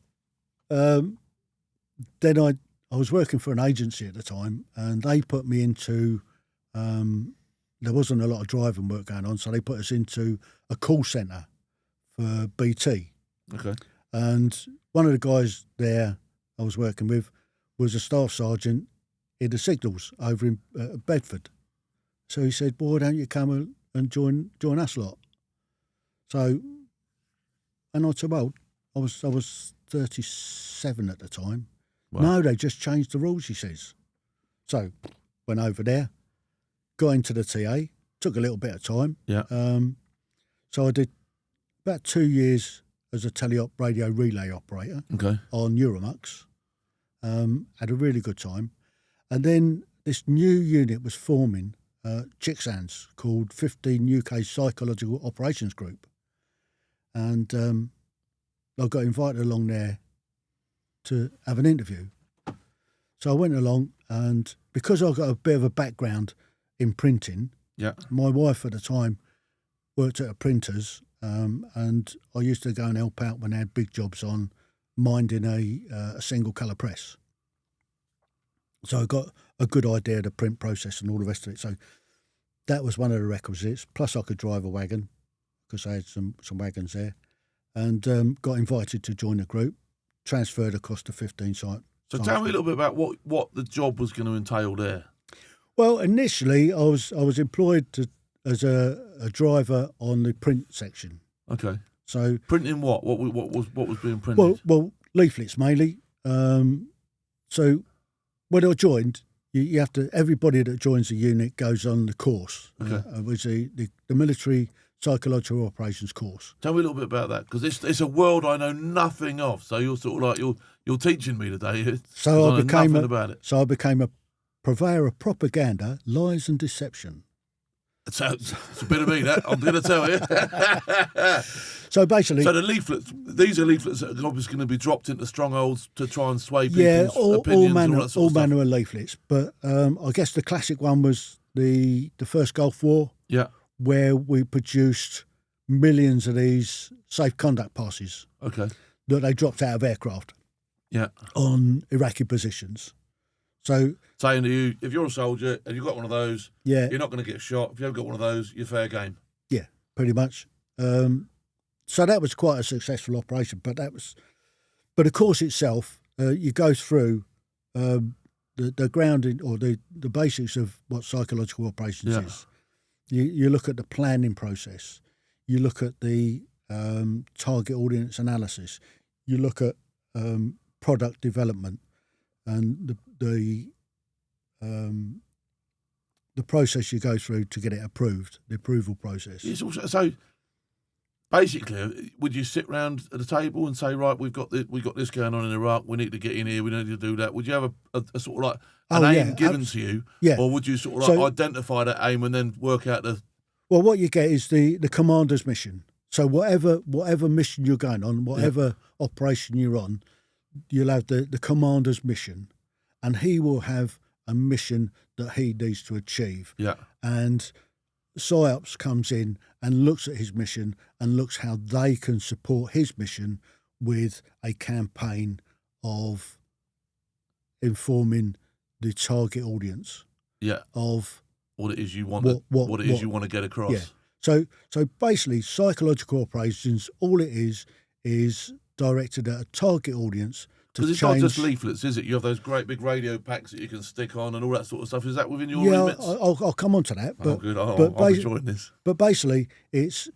A: then I was working for an agency at the time, and they put me into there wasn't a lot of driving work going on, so they put us into a call centre for BT.
B: Okay.
A: And one of the guys there I was working with was a staff sergeant in the signals over in Bedford. So he said, "Boy, why don't you come and join us lot?" So, and I said, "Well, I was 37 at the time." Wow. "No, they just changed the rules," he says. So, went over there, got into the TA. Took a little bit of time.
B: Yeah.
A: So I did about 2 years as a teleop radio relay operator.
B: Okay.
A: On Euromux. Had a really good time. And then this new unit was forming, Chicksans, called 15 UK Psychological Operations Group. And I got invited along there to have an interview. So I went along, and because I got a bit of a background in printing,
B: yeah,
A: my wife at the time worked at a printer's, and I used to go and help out when they had big jobs on, minding a single colour press. So I got a good idea of the print process and all the rest of it. So that was one of the requisites. Plus I could drive a wagon, because I had some wagons there, and got invited to join the group, transferred across to 15 site.
B: So tell me a little bit about what the job was going to entail there.
A: Well, initially I was employed as a driver on the print section.
B: Okay.
A: So
B: printing what? What was being printed?
A: Well, leaflets mainly. So when I joined, you have to. Everybody that joins the unit goes on the course, which is the military psychological operations course.
B: Tell me a little bit about that, because it's a world I know nothing of. So you're sort of like you're teaching me today.
A: So I became
B: about it.
A: So I became a purveyor of propaganda, lies, and deception.
B: It's a bit of me, that I'm going to tell you.
A: So basically,
B: the leaflets. These are leaflets that are obviously going to be dropped into strongholds to try and sway people's opinions.
A: all manner of leaflets. But I guess the classic one was the first Gulf War.
B: Yeah.
A: Where we produced millions of these safe conduct passes.
B: Okay.
A: That they dropped out of aircraft.
B: Yeah.
A: On Iraqi positions. So
B: saying to you, if you're a soldier and you've got one of those,
A: yeah,
B: you're not going to get shot. If you haven't got one of those, you're fair game.
A: Yeah, pretty much. So that was quite a successful operation. But the course itself, you go through the grounding or the basics of what psychological operations is. You look at the planning process. You look at the target audience analysis. You look at product development and the process you go through to get it approved, the approval process.
B: So basically, would you sit round at the table and say, right, we've got this going on in Iraq, we need to get in here, we need to do that? Would you have a sort of like an aim given to you?
A: Yeah.
B: Or would you sort of like identify that aim and then work out the...
A: Well, what you get is the commander's mission. So whatever mission you're going on, whatever operation you're on, you'll have the commander's mission, and he will have a mission that he needs to achieve.
B: Yeah.
A: And PSYOPS comes in and looks at his mission and looks how they can support his mission with a campaign of informing the target audience.
B: Yeah.
A: Of
B: what it is you want. What it is you want to get across.
A: Yeah. So basically, psychological operations, all it is directed at a target audience.
B: Because it's not just leaflets, is it? You have those great big radio packs that you can stick on and all that sort of stuff. Is that within your remits?
A: Yeah, I'll come on to that. But,
B: good. I'll enjoy this.
A: But basically, it's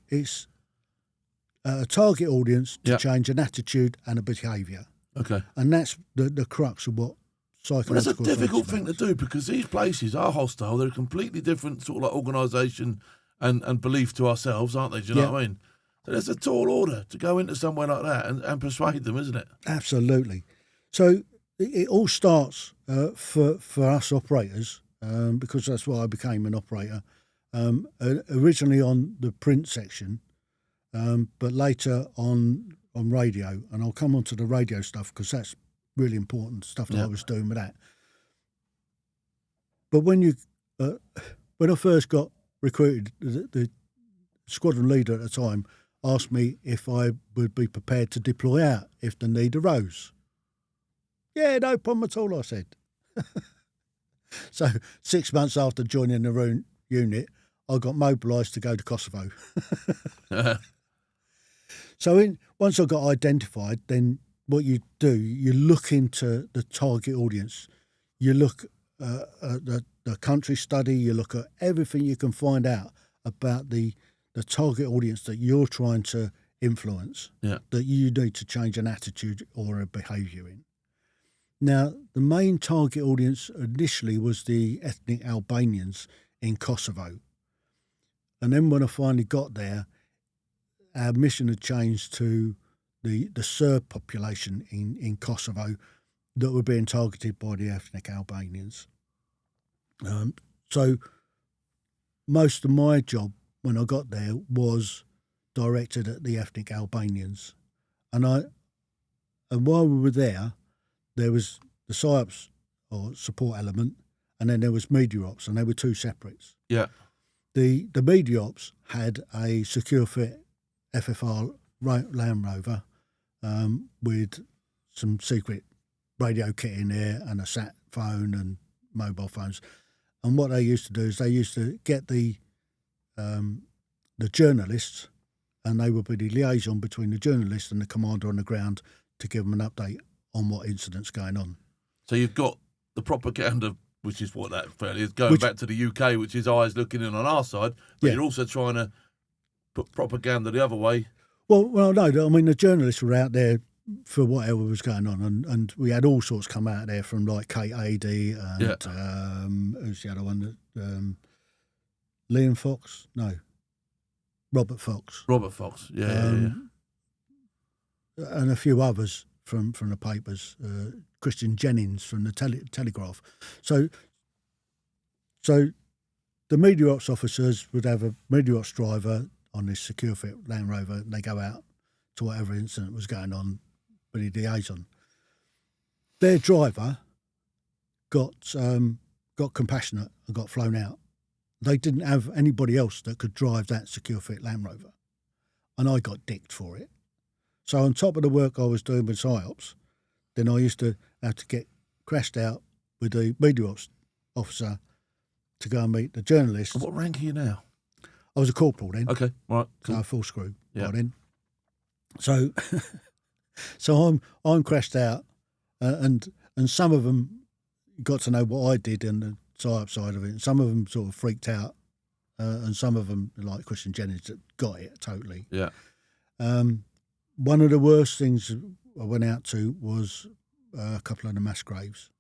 A: a target audience to change an attitude and a behaviour.
B: Okay.
A: And that's the crux of what psychological.
B: But it's a difficult thing to do because these places are hostile. They're a completely different sort of like organisation and belief to ourselves, aren't they? Do you know what I mean? So there's a tall order to go into somewhere like that and persuade them, isn't it?
A: Absolutely. So it all starts for us operators, because that's why I became an operator, originally on the print section, but later on radio. And I'll come on to the radio stuff because that's really important stuff that I was doing with that. But when I first got recruited, the squadron leader at the time asked me if I would be prepared to deploy out if the need arose. Yeah, no problem at all, I said. So 6 months after joining the unit, I got mobilised to go to Kosovo. So once I got identified, then what you do, you look into the target audience. You look at the country study, you look at everything you can find out about the target audience that you're trying to influence, that you need to change an attitude or a behaviour in. Now, the main target audience initially was the ethnic Albanians in Kosovo. And then when I finally got there, our mission had changed to the Serb population in Kosovo that were being targeted by the ethnic Albanians. So most of my job when I got there was directed at the ethnic Albanians. And while we were there was the PSYOPS or support element, and then there was media ops, and they were two separates.
B: Yeah.
A: The media ops had a secure fit FFR Land Rover with some secret radio kit in there and a sat phone and mobile phones. And what they used to do is they used to get the journalists, and they would be the liaison between the journalists and the commander on the ground to give them an update on what incident's going on.
B: So you've got the propaganda, which is what that fairly is, going back to the UK, which is eyes looking in on our side, but you're also trying to put propaganda the other way. Well,
A: no, I mean, the journalists were out there for whatever was going on, and we had all sorts come out there from like Kate Adey and who's the other one? Liam Fox? No. Robert Fox.
B: Robert Fox, yeah.
A: And a few others from the papers, Christian Jennings from the Telegraph. So the media ops officers would have a media ops driver on this secure fit Land Rover, and they go out to whatever incident was going on with the liaison. Their driver got compassionate and got flown out. They didn't have anybody else that could drive that secure fit Land Rover, and I got dicked for it. So on top of the work I was doing with PSYOPS, then I used to have to get crashed out with the media ops officer to go and meet the journalist.
B: And what rank are you now?
A: I was a corporal then.
B: Okay, right.
A: Cool. So full screw by then. So I'm crashed out, and some of them got to know what I did and the PSYOPS side of it, and some of them sort of freaked out, and some of them, like Christian Jennings, that got it totally.
B: Yeah.
A: One of the worst things I went out to was a couple of the mass graves.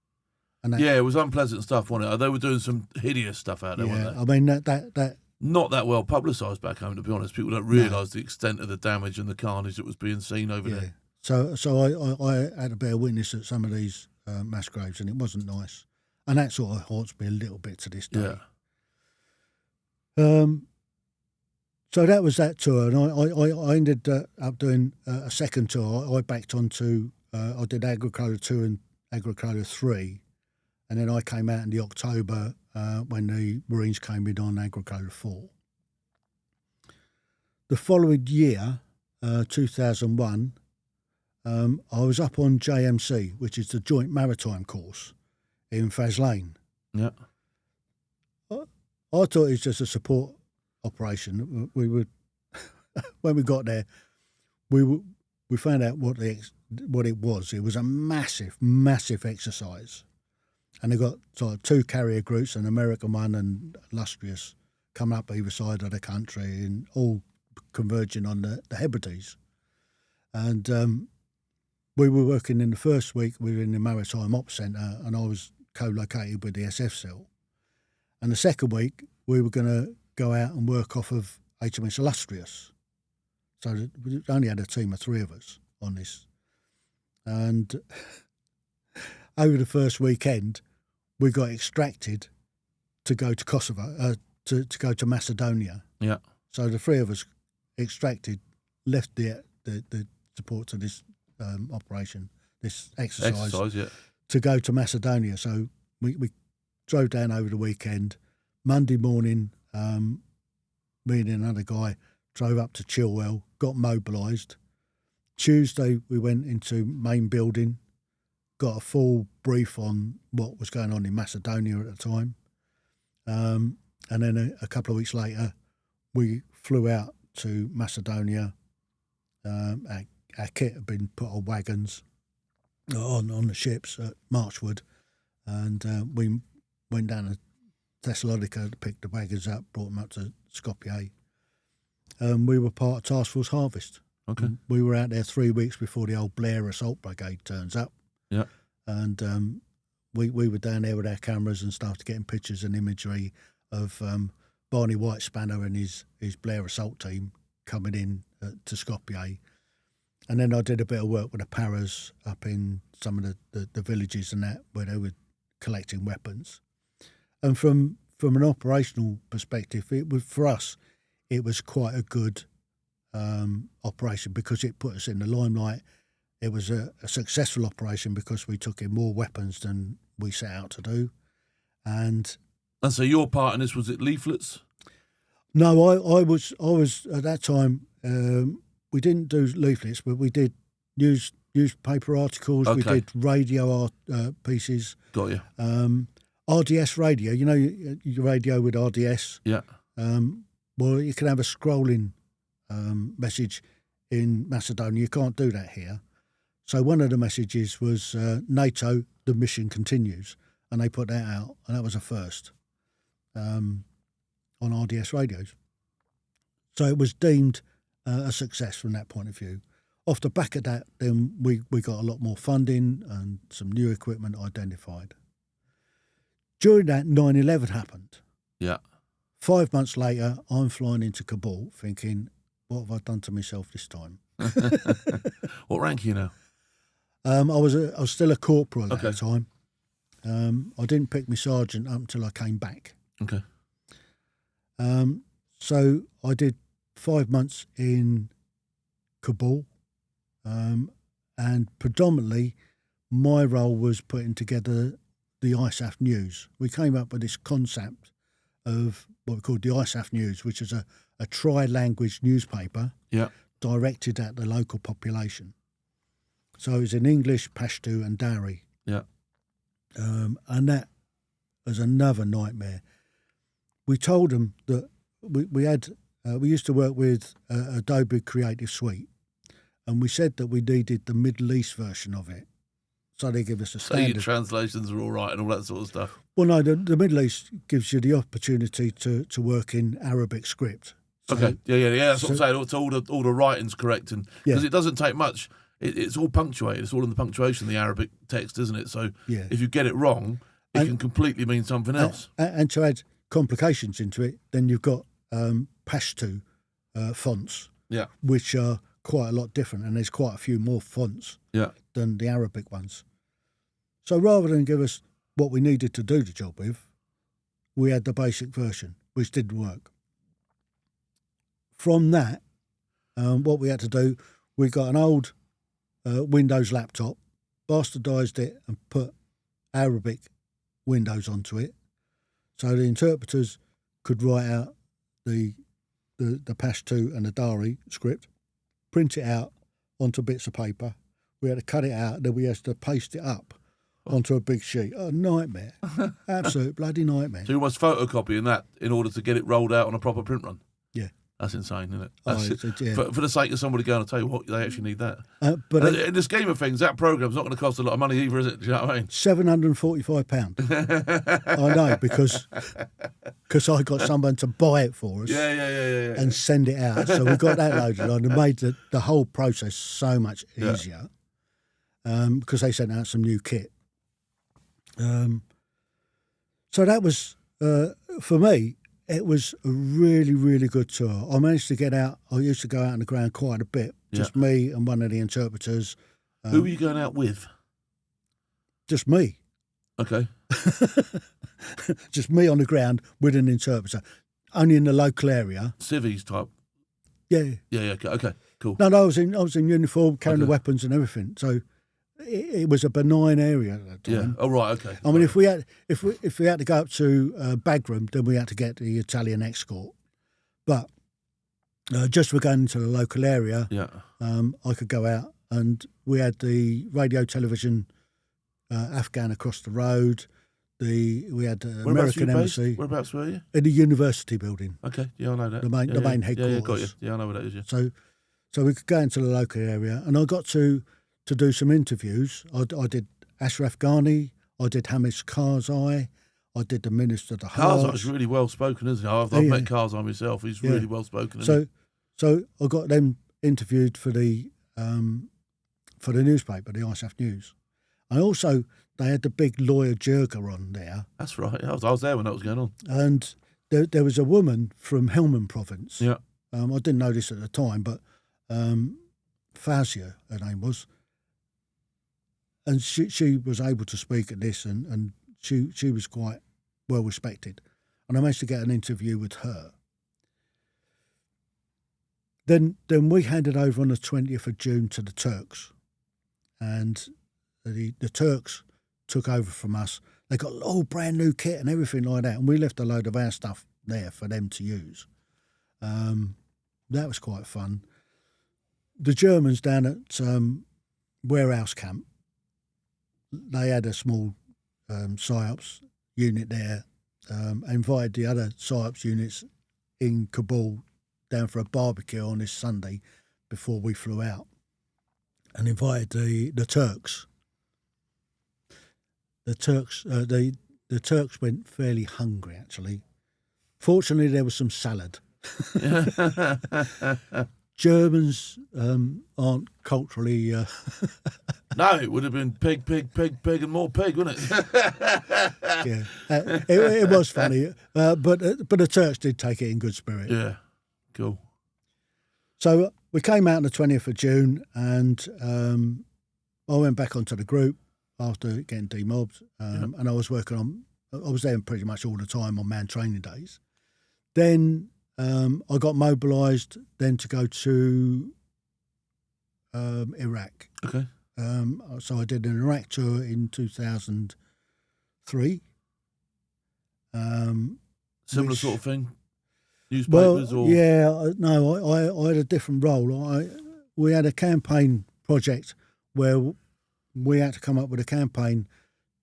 A: And that,
B: it was unpleasant stuff, wasn't it? They were doing some hideous stuff out there, weren't they?
A: I mean, that
B: not that well publicised back home, to be honest. People don't realise the extent of the damage and the carnage that was being seen over there.
A: So I had to bear witness at some of these mass graves, and it wasn't nice. And that sort of haunts me a little bit to this day.
B: Yeah.
A: So that was that tour, and I ended up doing a second tour. I backed onto I did Agricola 2 and Agricola 3, and then I came out in the October when the Marines came in on Agricola 4. The following year, 2001, I was up on JMC, which is the Joint Maritime Course in Faslane.
B: Yeah.
A: I thought it was just a support operation. We would, when we got there, we found out what it was. It was a massive, massive exercise, and they got sort of 2 carrier groups, an American one and Illustrious, coming up either side of the country and all converging on the Hebrides. And we were working in the first week. We were in the Maritime Ops Centre, and I was co-located with the SF cell. And the second week, we were going to go out and work off of HMS Illustrious. So we only had a team of 3 of us on this. And over the first weekend, we got extracted to go to Kosovo, to go to Macedonia.
B: Yeah.
A: So the 3 of us extracted, left the support to this operation, this exercise,
B: yeah.
A: to go to Macedonia. So we drove down over the weekend. Monday morning, me and another guy drove up to Chilwell, got mobilised. Tuesday, we went into main building, got a full brief on what was going on in Macedonia at the time. And then a couple of weeks later, we flew out to Macedonia. Our kit had been put on wagons on the ships at Marchwood, and we went down to Thessalonica to pick the wagons up, brought them up to Skopje. We were part of Task Force Harvest.
B: Okay.
A: We were out there 3 weeks before the old Blair Assault Brigade turns up.
B: Yeah.
A: And we were down there with our cameras and started getting pictures and imagery of Barney White Spanner and his Blair Assault team coming in to Skopje. And then I did a bit of work with the paras up in some of the villages and that, where they were collecting weapons. And from an operational perspective, for us, it was quite a good operation because it put us in the limelight. It was a successful operation because we took in more weapons than we set out to do. And
B: so your part in this, was it leaflets?
A: No, I was at that time. We didn't do leaflets, but we did newspaper articles.
B: Okay.
A: We did radio pieces.
B: Got you.
A: RDS radio. You know your radio with RDS.
B: Yeah.
A: Well, you can have a scrolling message in Macedonia. You can't do that here. So one of the messages was NATO, the mission continues, and they put that out, and that was a first on RDS radios. So it was deemed a success from that point of view. Off the back of that, then we got a lot more funding and some new equipment identified. During that, 9/11 happened.
B: Yeah.
A: 5 months later, I'm flying into Kabul thinking, what have I done to myself this time?
B: What rank are you now?
A: I was still a corporal at
B: Okay.
A: the time. I didn't pick my sergeant up until I came back.
B: Okay.
A: So I did 5 months in Kabul, and predominantly my role was putting together the ISAF News. We came up with this concept of what we called the ISAF News, which is a tri-language newspaper directed at the local population. So it was in English, Pashto and Dari.
B: Yeah.
A: And that was another nightmare. We told them that we used to work with Adobe Creative Suite, and we said that we needed the Middle East version of it. So they give us a
B: So
A: standard.
B: your translations are all right and all that sort of stuff?
A: Well, no, the Middle East gives you the opportunity to work in Arabic script. So,
B: Okay, yeah. That's what I'm saying. So all the writing's correct, and because it doesn't take much. It's all punctuated. It's all in the punctuation, the Arabic text, isn't it? So if you get it wrong, it can completely mean something else.
A: And to add complications into it, then you've got Pashto fonts, which are quite a lot different, and there's quite a few more fonts than the Arabic ones. So rather than give us what we needed to do the job with, we had the basic version, which didn't work. From that, what we had to do, we got an old Windows laptop, bastardised it and put Arabic windows onto it, so the interpreters could write out the Pashto and the Dari script, print it out onto bits of paper. We had to cut it out, then we had to paste it up onto a big sheet. A nightmare. Absolute bloody nightmare.
B: So you must photocopying that in order to get it rolled out on a proper print run?
A: Yeah.
B: That's insane, isn't it?
A: Yeah.
B: For the sake of somebody going to tell you what, they actually need that.
A: But
B: in the scheme of things, that programme's not going to cost a lot of money either, is it? Do you know what I mean?
A: £745. I know, because I got someone to buy it for us and send it out. So we got that loaded on and made the whole process so much easier because they sent out some new kit. So that was, for me, it was a really, really good tour. I managed to get out. I used to go out on the ground quite a bit, just me and one of the interpreters.
B: Who were you going out with?
A: Just me.
B: Okay.
A: Just me on the ground with an interpreter, only in the local area.
B: Civvies type?
A: Yeah.
B: Yeah, okay, cool.
A: No, I was in uniform, carrying the weapons and everything. So it was a benign area at that time.
B: Yeah. Oh, right, okay.
A: I mean, if we had to go up to Bagram, then we had to get the Italian escort. But just for going into the local area, I could go out, and we had the radio television Afghan across the road. We had the American Embassy.
B: Whereabouts were you?
A: In the university building.
B: Okay, yeah, I know that.
A: The main headquarters.
B: Yeah, got you. Yeah, I know where that is. Yeah.
A: So we could go into the local area, and I got to do some interviews. I did Ashraf Ghani, I did Hamis Karzai, I did the Minister of the Heart.
B: Karzai's really well spoken, isn't he? I've met Karzai myself. He's really well spoken.
A: So I got them interviewed for the newspaper, the ISAF News. They had the big lawyer Jurga on there.
B: That's right. I was there when that was going on.
A: And there was a woman from Helmand province.
B: Yeah.
A: I didn't know this at the time, but Fazia, her name was. And she was able to speak at this, and she was quite well respected. And I managed to get an interview with her. Then we handed over on the 20th of June to the Turks. And the Turks took over from us. They got all brand new kit and everything like that. And we left a load of our stuff there for them to use. That was quite fun. The Germans down at Warehouse Camp, they had a small PSYOPS unit there. Invited the other PSYOPS units in Kabul down for a barbecue on this Sunday before we flew out, and invited the Turks. The Turks went fairly hungry, actually. Fortunately, there was some salad. Germans aren't culturally...
B: No, it would have been pig, and more pig, wouldn't it?
A: Yeah, it was funny, but the Turks did take it in good spirit.
B: Yeah, cool.
A: So we came out on the 20th of June, and I went back onto the group after getting demobbed, and I was there pretty much all the time on man training days. Then I got mobilised then to go to Iraq.
B: Okay.
A: So I did an Iraq tour in 2003.
B: Similar sort of thing? Newspapers or?
A: Yeah, no, I had a different role. We had a campaign project where we had to come up with a campaign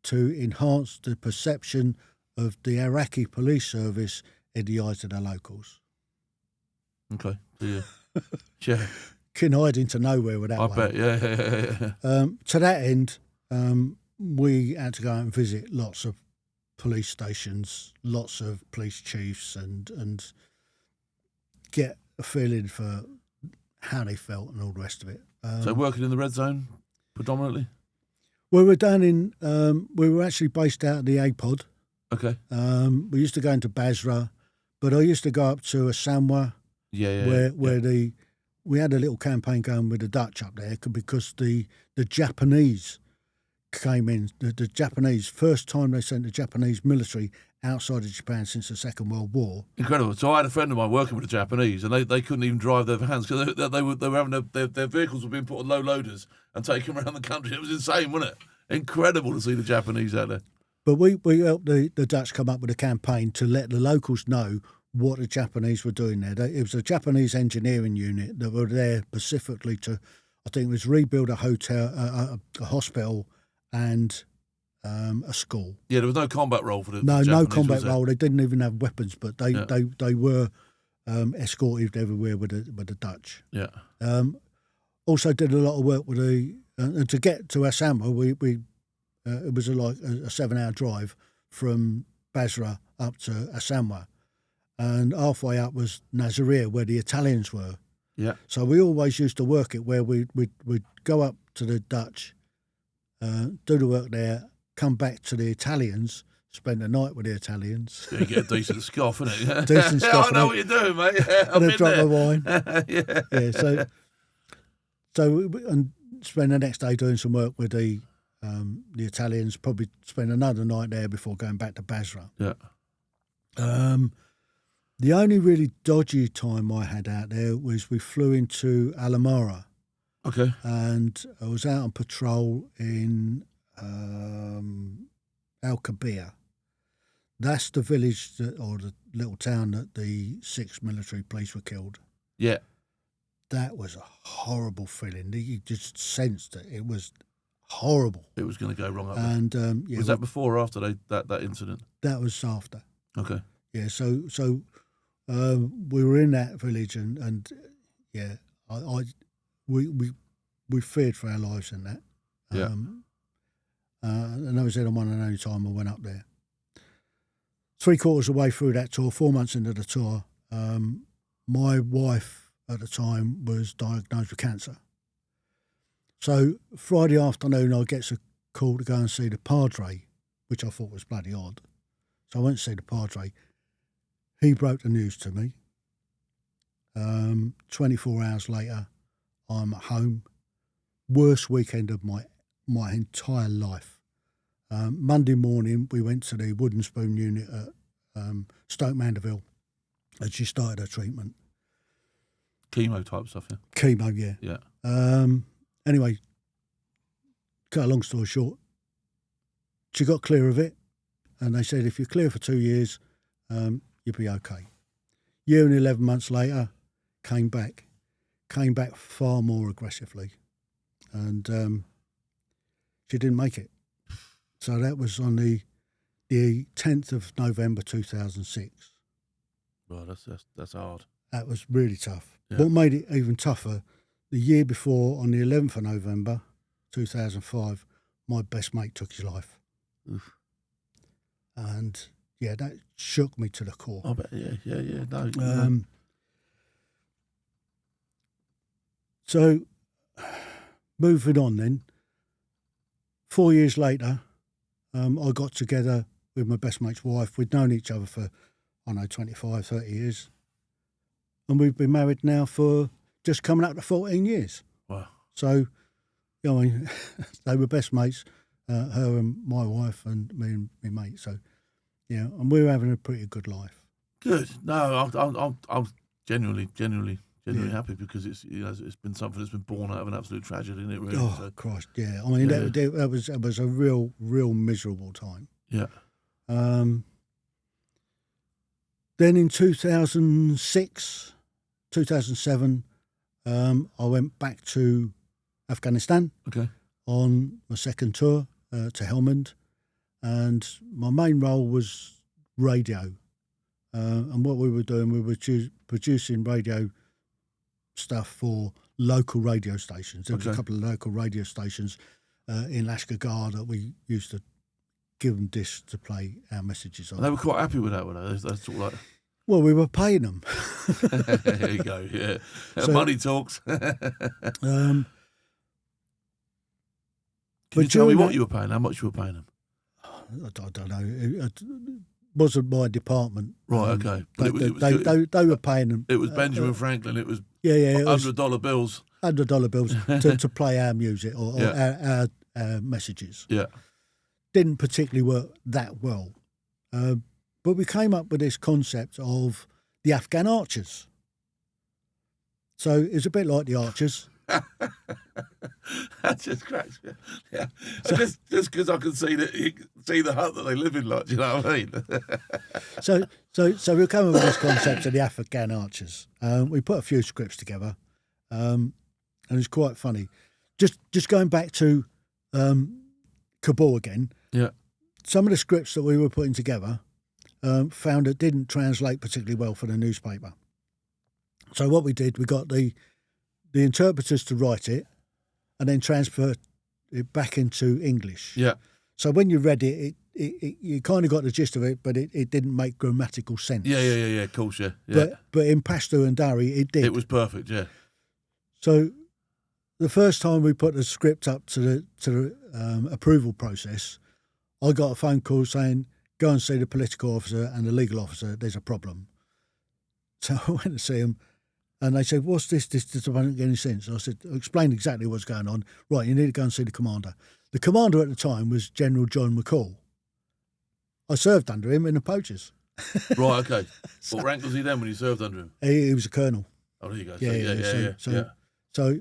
A: to enhance the perception of the Iraqi police service in the eyes of the locals.
B: Okay, yeah. Yeah.
A: Couldn't hide into nowhere with that one.
B: I bet, yeah.
A: To that end, we had to go out and visit lots of police stations, lots of police chiefs, and get a feeling for how they felt and all the rest of it.
B: So working in the red zone predominantly?
A: We were down in, we were actually based out of the APOD.
B: Okay.
A: We used to go into Basra, but I used to go up to Asamwa, where we had a little campaign going with the Dutch up there because the Japanese came in. The Japanese, first time they sent the Japanese military outside of Japan since the Second World War.
B: Incredible. So I had a friend of mine working with the Japanese, and they couldn't even drive their vans because they were having their vehicles were being put on low loaders and taken around the country. It was insane, wasn't it? Incredible to see the Japanese out there.
A: But we helped the Dutch come up with a campaign to let the locals know what the Japanese were doing there. It was a Japanese engineering unit that were there specifically to, I think it was rebuild a hotel, a hospital and a school.
B: Yeah, there was no combat role for the
A: Japanese, no combat
B: was there?
A: role. They didn't even have weapons, but they were escorted everywhere with the Dutch.
B: Yeah.
A: Also did a lot of work with and to get to Asamoah, we it was like a 7-hour drive from Basra up to Asamoah, and halfway up was Nasiriyah, where the Italians were.
B: Yeah.
A: So we always used to work it where we'd go up to the Dutch, do the work there, come back to the Italians, spend the night with the Italians.
B: Yeah, you get a decent scoff, innit?
A: Decent scoff.
B: I know what you're doing, mate. Yeah,
A: and a drop of wine.
B: Yeah.
A: So and spend the next day doing some work with the Italians. Probably spend another night there before going back to Basra.
B: Yeah.
A: The only really dodgy time I had out there was we flew into Alamara.
B: Okay.
A: And I was out on patrol in Al Kabir. That's the village or the little town that the 6th military police were killed.
B: Yeah.
A: That was a horrible feeling. You just sensed it. It was horrible.
B: It was going to go wrong up there.
A: And
B: was that before or after that incident?
A: That was after.
B: Okay.
A: Yeah. So we were in that village, and we feared for our lives in that.
B: Yeah.
A: And that was the one and only time I went up there. 3/4 of the way through that tour, 4 months into the tour, my wife at the time was diagnosed with cancer. So Friday afternoon, I get a call to go and see the Padre, which I thought was bloody odd. So I went to see the Padre. He broke the news to me. 24 hours later, I'm at home. Worst weekend of my entire life. Monday morning, we went to the Wooden Spoon unit at Stoke Mandeville, and she started her treatment.
B: Chemo type stuff, yeah?
A: Chemo, yeah.
B: Yeah.
A: Anyway, cut a long story short, she got clear of it, and they said if you're clear for 2 years, you'll be okay. Year and 11 months later, came back far more aggressively, and she didn't make it. So that was on the 10th of November 2006.
B: Well, that's hard.
A: That was really tough.
B: Yeah.
A: What made it even tougher, the year before, on the 11th of November 2005, my best mate took his life.
B: Oof.
A: And, yeah, that shook me to the core.
B: I bet, yeah. No.
A: So, moving on then, 4 years later, I got together with my best mate's wife. We'd known each other for, 25, 30 years. And we've been married now for just coming up to 14 years.
B: Wow.
A: So, they were best mates, her and my wife and me and my mate. So, yeah, and we're having a pretty good life.
B: Good. No, I'm genuinely happy because it's been something that's been born out of an absolute tragedy, isn't it? Really.
A: Oh,
B: so,
A: Christ, yeah. I mean, that was a real miserable time.
B: Yeah.
A: Then in 2006, 2007, I went back to Afghanistan.
B: Okay.
A: On my second tour to Helmand, and my main role was radio. And what we were doing, we were producing radio stuff for local radio stations. There was a couple of local radio stations in Lashkar that we used to give them discs to play our messages on.
B: And they were quite happy with that, were they? That's sort of like...
A: Well, we were paying them.
B: There you go, yeah. So, money talks. Can you tell me what you were paying, how much you were paying them?
A: I don't know. It wasn't my department.
B: Right, okay.
A: But they were paying them.
B: It was Benjamin Franklin. It was
A: $100
B: bills.
A: $100 bills to play our music or our messages.
B: Yeah.
A: Didn't particularly work that well. But we came up with this concept of the Afghan archers. So it's a bit like the archers.
B: That just cracks me. Yeah, so, just because I can see the hut that they live in, like, do you know what I mean?
A: so we'll come up with this concept of the Afghan archers. We put a few scripts together, and it's quite funny. Just going back to Kabul again.
B: Yeah.
A: Some of the scripts that we were putting together found it didn't translate particularly well for the newspaper. So what we did, we got the interpreters to write it and then transfer it back into English.
B: Yeah.
A: So when you read it, you kind of got the gist of it, but it didn't make grammatical sense.
B: Yeah, of course, yeah.
A: But in Pashto and Dari, it did.
B: It was perfect, yeah.
A: So the first time we put the script up to the approval process, I got a phone call saying, go and see the political officer and the legal officer, there's a problem. So I went to see them, and they said, what's this? This doesn't make any sense. I said, explain exactly what's going on. Right, you need to go and see the commander. The commander at the time was General John McCall. I served under him in the poachers.
B: Right, okay. What rank was he then when you served under him?
A: He was a colonel.
B: Oh, there you go.
A: Yeah. So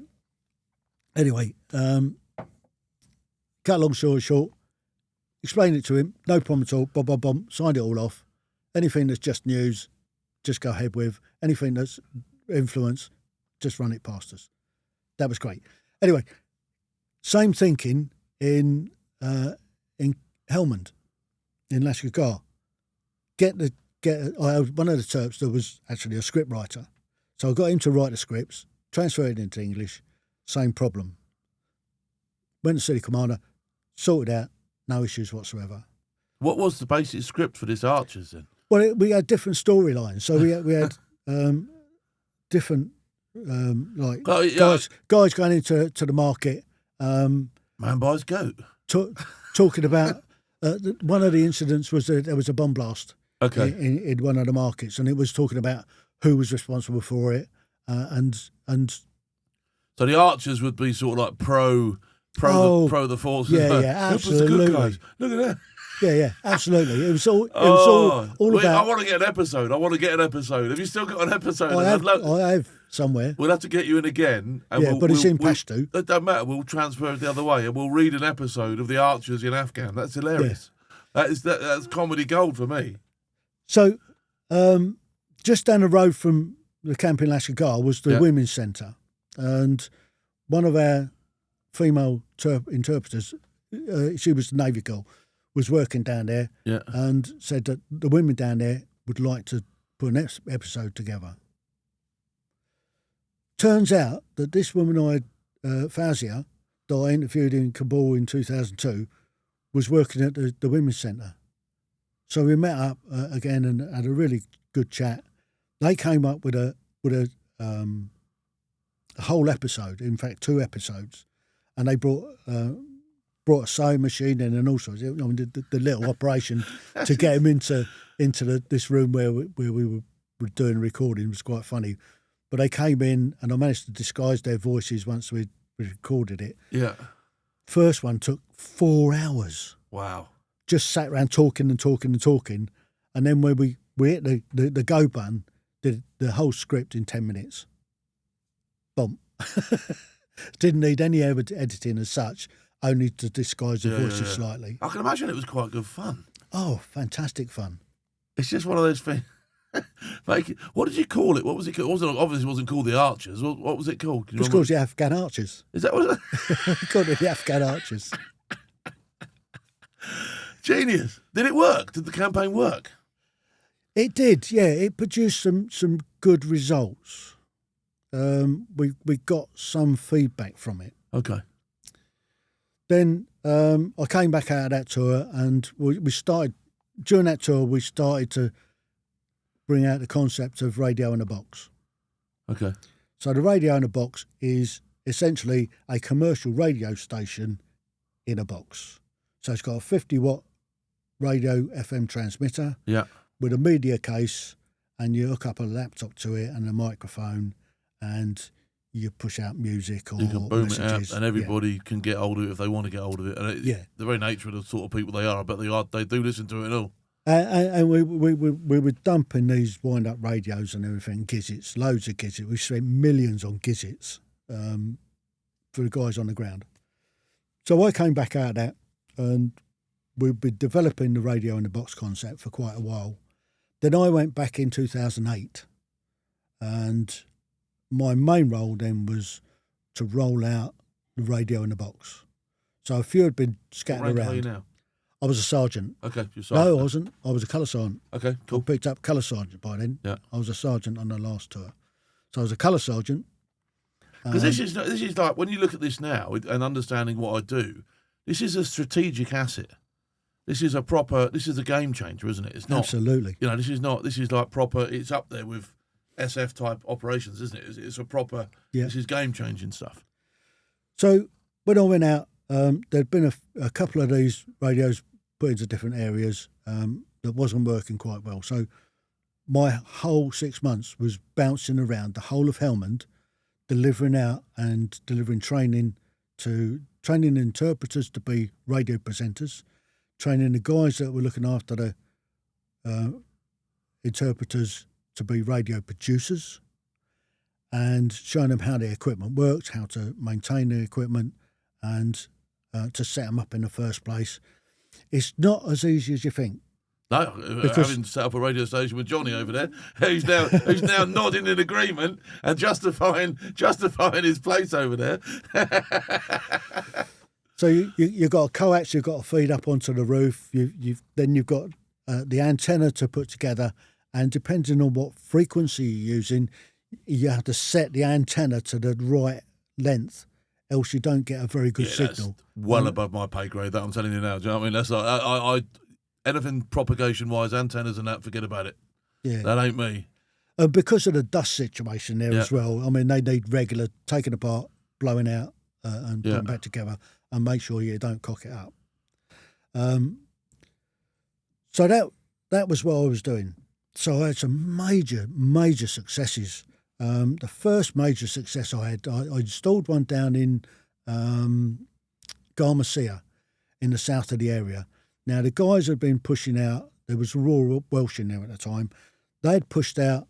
A: anyway, cut a long story short, explained it to him, no problem at all, signed it all off. Anything that's just news, just go ahead with. Anything that's influence, just run it past us. That was great. Anyway, same thinking in Helmand, in Lashkar. I had one of the Terps that was actually a script writer. So I got him to write the scripts, transfer it into English, same problem. Went to see the commander, sorted out, no issues whatsoever.
B: What was the basic script for this Archers then?
A: Well, we had different storylines. So we had different guys going into the market.
B: Man buys goat.
A: Talking about one of the incidents was that there was a bomb blast.
B: Okay.
A: In one of the markets, and it was talking about who was responsible for it, and
B: so the Archers would be sort of like pro the forces.
A: Yeah, absolutely.
B: The good guys. Look at that.
A: Yeah, absolutely. It was all about.
B: I want to get an episode. Have you still got an episode?
A: I have somewhere.
B: We'll have to get you in again. And
A: but it's in Pashto.
B: It doesn't matter. We'll transfer it the other way, and we'll read an episode of the Archers in Afghan. That's hilarious. Yeah. That's comedy gold for me.
A: So, just down the road from the Campion Lashkar was the Women's Centre, and one of our female interpreters, she was the Navy girl, was working down there and said that the women down there would like to put an episode together. Turns out that this woman, Fawzia, that I interviewed in Kabul in 2002, was working at the Women's Centre. So we met up again and had a really good chat. They came up with a whole episode, in fact 2 episodes, and they brought a sewing machine in and all sorts. I mean, the little operation to get them into this room where we were doing recording was quite funny. But they came in and I managed to disguise their voices once we recorded it. Yeah. First one took 4 hours.
B: Wow.
A: Just sat around talking, and then when we hit the go button, did the whole script in 10 minutes. Boom. Didn't need any editing as such, only to disguise the voices slightly.
B: I can imagine it was quite good fun.
A: Oh, fantastic fun.
B: It's just one of those things. What did you call it? What was it called? Obviously it wasn't called the Archers. What was it called?
A: It was called the Afghan Archers.
B: Is that what it
A: was? We called it the Afghan Archers.
B: Genius. Did it work? Did the campaign work?
A: It did, yeah. It produced some good results. We got some feedback from it.
B: Okay.
A: Then I came back out of that tour, and we started, during that tour, we started to bring out the concept of radio in a box.
B: Okay.
A: So the radio in a box is essentially a commercial radio station in a box. So it's got a 50-watt radio FM transmitter with a media case, and you hook up a laptop to it and a microphone, and you push out music or
B: you can boom
A: messages.
B: It out, and everybody can get hold of it if they want to get hold of it. And the very nature of the sort of people they are, I bet they do listen to it and all.
A: And we were dumping these wind-up radios and everything, gizzets, loads of gizzets. We spent millions on gizzets for the guys on the ground. So I came back out of that, and we've been developing the radio in the box concept for quite a while. Then I went back in 2008, and my main role then was to roll out the radio in the box. So a few had been scattered around.
B: What rank are you now?
A: I was a sergeant.
B: Okay, you're sergeant.
A: No, I wasn't. I was a colour sergeant.
B: Okay, cool.
A: I picked up colour sergeant by then.
B: Yeah.
A: I was a sergeant on the last tour. So I was a colour sergeant.
B: Because this is like, when you look at this now and understanding what I do, this is a strategic asset. This is a game changer, isn't it? It's not.
A: Absolutely.
B: You know, this is like proper, it's up there with SF type operations, isn't it? It's a proper, This is game changing stuff.
A: So when I went out, there'd been a couple of these radios put into different areas that wasn't working quite well. So my whole 6 months was bouncing around the whole of Helmand, delivering out and delivering training interpreters to be radio presenters, training the guys that were looking after the interpreters to be radio producers, and showing them how the equipment works, how to maintain the equipment, and to set them up in the first place. It's not as easy as you think.
B: No, having set up a radio station with Johnny over there, who's now nodding in agreement and justifying his place over there.
A: So you've got a coax, you've got to feed up onto the roof. Then you've got the antenna to put together, and depending on what frequency you're using, you have to set the antenna to the right length, else you don't get a very good signal.
B: That's well above my pay grade, that I'm telling you now. Do you know what I mean? That's like I anything propagation wise, antennas and that, forget about it. Yeah, that ain't me.
A: Because of the dust situation there as well. I mean, they need regular taking apart, blowing out, and putting back together, and make sure you don't cock it up. So that was what I was doing. So I had some major successes. The first major success I had, I installed one down in Garmacia in the south of the area. Now, the guys had been pushing out, there was Royal Welsh in there at the time, they had pushed out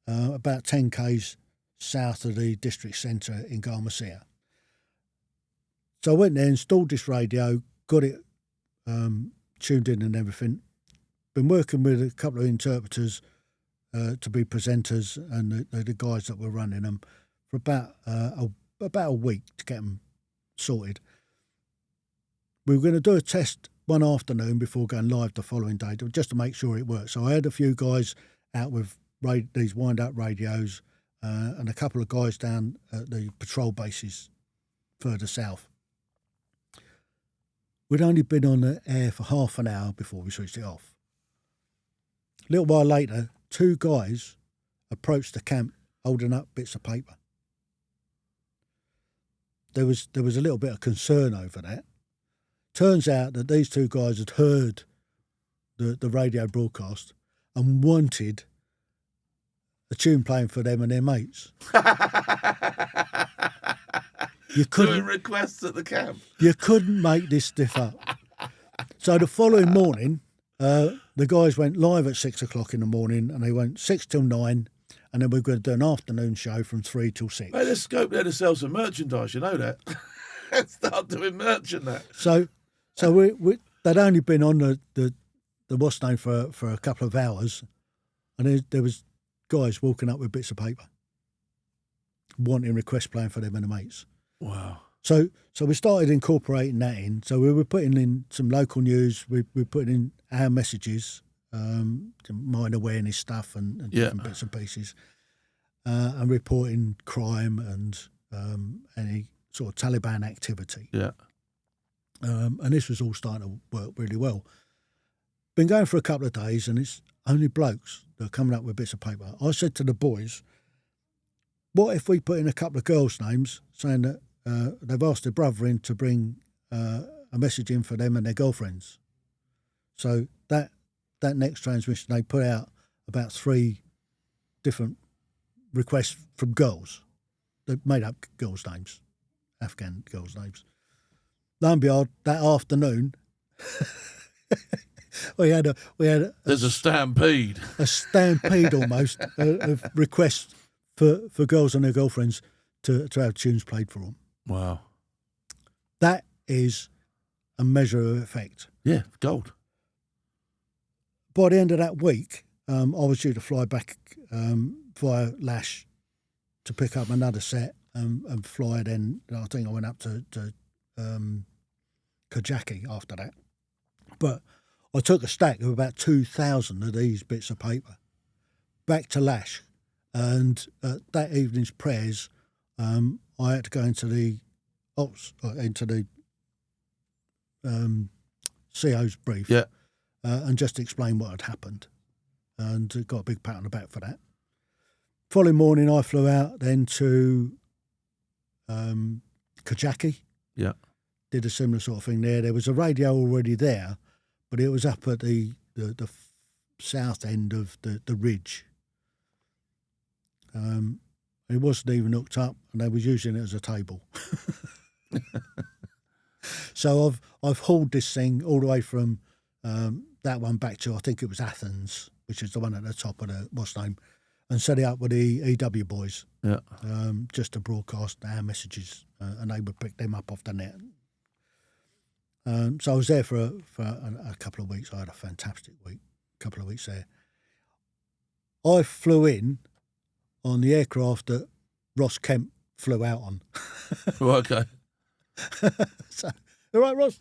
A: about 10 k's south of the district centre in Garmacia. So I went there, installed this radio, got it tuned in and everything. Been working with a couple of interpreters to be presenters and the guys that were running them for about a week to get them sorted. We were going to do a test one afternoon before going live the following day, just to make sure it worked. So I had a few guys out with these wind-up radios and a couple of guys down at the patrol bases further south. We'd only been on the air for half an hour before we switched it off. A little while later, two guys approached the camp holding up bits of paper. There was a little bit of concern over that. Turns out that these two guys had heard the radio broadcast and wanted a tune playing for them and their mates.
B: Doing requests at the camp.
A: You couldn't make this stuff up. So the following morning, the guys went live at 6 o'clock in the morning, and they went 6 till 9, and then we were going to do an afternoon show from 3 till 6.
B: Hey, there's scope there to sell some merchandise, you know that. Start doing merch and that.
A: So they'd only been on the what's name for a couple of hours, and there was guys walking up with bits of paper, wanting requests playing for them and the mates.
B: Wow.
A: So we started incorporating that in. So we were putting in some local news. We putting in our messages, mine awareness stuff and different bits and pieces, and reporting crime and any sort of Taliban activity.
B: Yeah.
A: And this was all starting to work really well. Been going for a couple of days, and it's only blokes that are coming up with bits of paper. I said to the boys, what if we put in a couple of girls' names saying that they've asked their brother in to bring a message in for them and their girlfriends? So that next transmission, they put out about 3 different requests from girls. They made up girls' names, Afghan girls' names. Lo and behold, that afternoon, we had
B: There's a stampede.
A: a stampede almost of requests for girls and their girlfriends to have tunes played for them.
B: Wow.
A: That is a measure of effect.
B: Yeah, gold.
A: By the end of that week, I was due to fly back via Lash to pick up another set and fly. Then I think I went up to Kajaki after that. But I took a stack of about 2,000 of these bits of paper back to Lash, and that evening's prayers, I had to go into the CO's brief, and just explain what had happened, and got a big pat on the back for that. Following morning, I flew out then to Kajaki.
B: Yeah.
A: Did a similar sort of thing there. There was a radio already there, but it was up at the south end of the ridge. It wasn't even hooked up, and they was using it as a table. So I've hauled this thing all the way from that one back to, I think it was Athens, which is the one at the top of the what's name, and set it up with the EW boys.
B: Yeah.
A: Just to broadcast our messages, and they would pick them up off the net. So I was there for a couple of weeks. I had a fantastic week, couple of weeks there. I flew in on the aircraft that Ross Kemp flew out on.
B: Well, okay.
A: So, all right, Ross.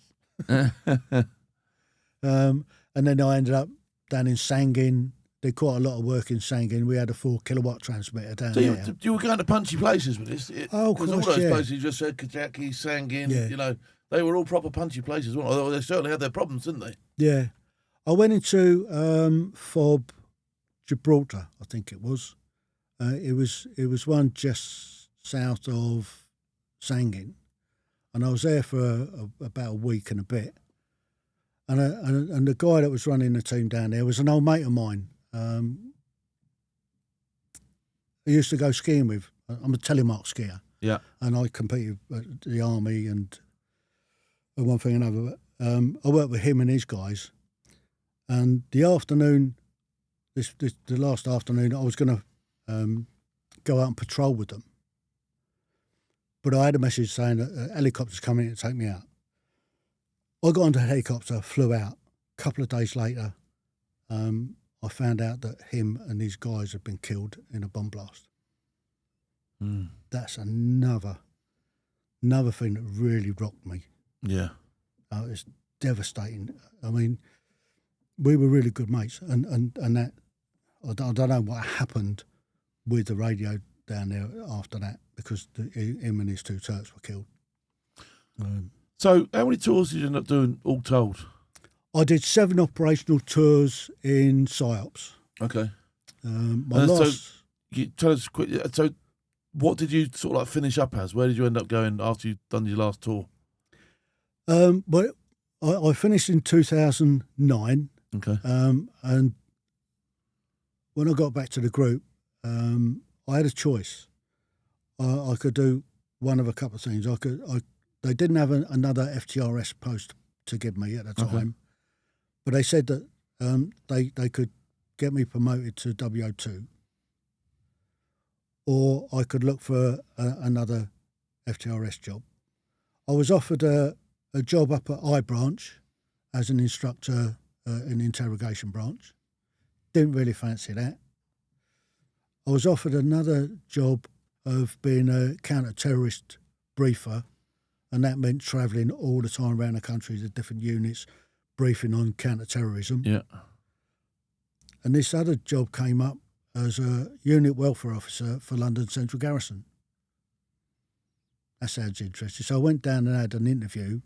A: And then I ended up down in Sangin. Did quite a lot of work in Sangin. We had a 4 kilowatt transmitter down there.
B: So you were going to punchy places with this?
A: Oh, of
B: course, all those places you just said, Kajaki, Sangin, you know, they were all proper punchy places, weren't they? Although they certainly had their problems, didn't they?
A: Yeah. I went into FOB Gibraltar, I think it was. It was one just south of Sangin, and I was there for about a week and a bit. And the guy that was running the team down there was an old mate of mine. I used to go skiing with. I'm a telemark skier.
B: Yeah.
A: And I competed at the Army and one thing and another. I worked with him and his guys. And the afternoon, the last afternoon, I was going to go out and patrol with them. But I had a message saying that a helicopter's coming in to take me out. I got onto a helicopter, flew out. A couple of days later, I found out that him and his guys had been killed in a bomb blast.
B: Mm.
A: That's another thing that really rocked me.
B: Yeah.
A: It's devastating. I mean, we were really good mates, and that I don't know what happened with the radio down there after that, because him and his 2 Turks were killed.
B: So how many tours did you end up doing all told?
A: I did 7 operational tours in PSYOPS.
B: Okay.
A: My last...
B: So, you tell us quickly, so what did you sort of like finish up as? Where did you end up going after you'd done your last tour?
A: But I finished in 2009.
B: Okay.
A: And when I got back to the group, I had a choice. I could do one of a couple of things. They didn't have another FTRS post to give me at the time, but they said that they could get me promoted to WO2, or I could look for another FTRS job. I was offered a job up at I branch as an instructor in the interrogation branch. Didn't really fancy that. I was offered another job of being a counter-terrorist briefer, and that meant travelling all the time around the country to different units, briefing on counter-terrorism.
B: Yeah.
A: And this other job came up as a unit welfare officer for London Central Garrison. That sounds interesting. So I went down and had an interview,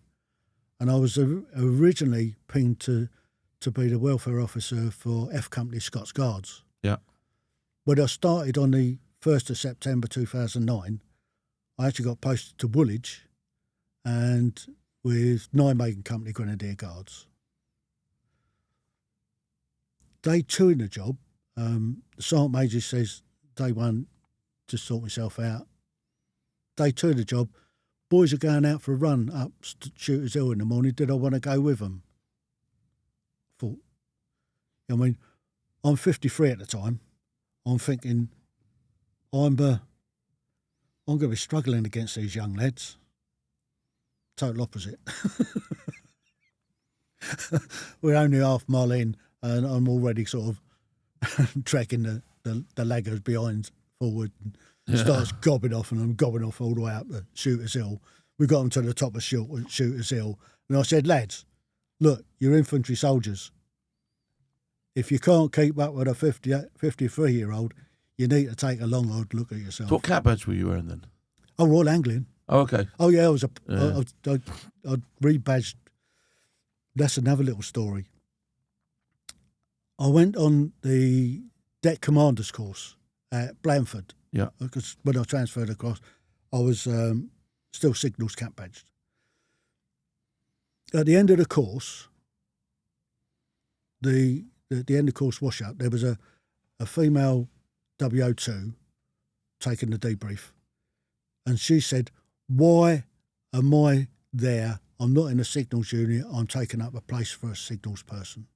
A: and I was originally pinged to be the welfare officer for F Company Scots Guards.
B: Yeah.
A: When I started on the 1st of September 2009, I actually got posted to Woolwich and with Nijmegen Company Grenadier Guards. Day 2 in the job, the Sergeant Major says, day 1, just sort myself out. Day 2 of the job, boys are going out for a run up Shooters Hill in the morning. Did I want to go with them? Thought, I mean, I'm 53 at the time. I'm thinking, I'm going to be struggling against these young lads. Total opposite. We're only half mile in, and I'm already sort of tracking the laggers behind forward. And starts gobbing off, and I'm gobbing off all the way up to Shooters Hill. We got them to the top of Shooters Hill, and I said, lads, look, you're infantry soldiers. If you can't keep up with a 53-year-old, you need to take a long hard look at yourself.
B: So what cap badge were you wearing then?
A: Oh, Royal Anglian.
B: Oh, okay.
A: Oh, yeah, I'd rebadged. That's another little story. I went on the deck commander's course at Blandford.
B: Yeah.
A: Because when I transferred across, I was still signals cap badged. At the end of the course, the end of course wash up, there was a female WO2 taking the debrief, and she said, "Why am I there? I'm not in a signals unit. I'm taking up a place for a signals person."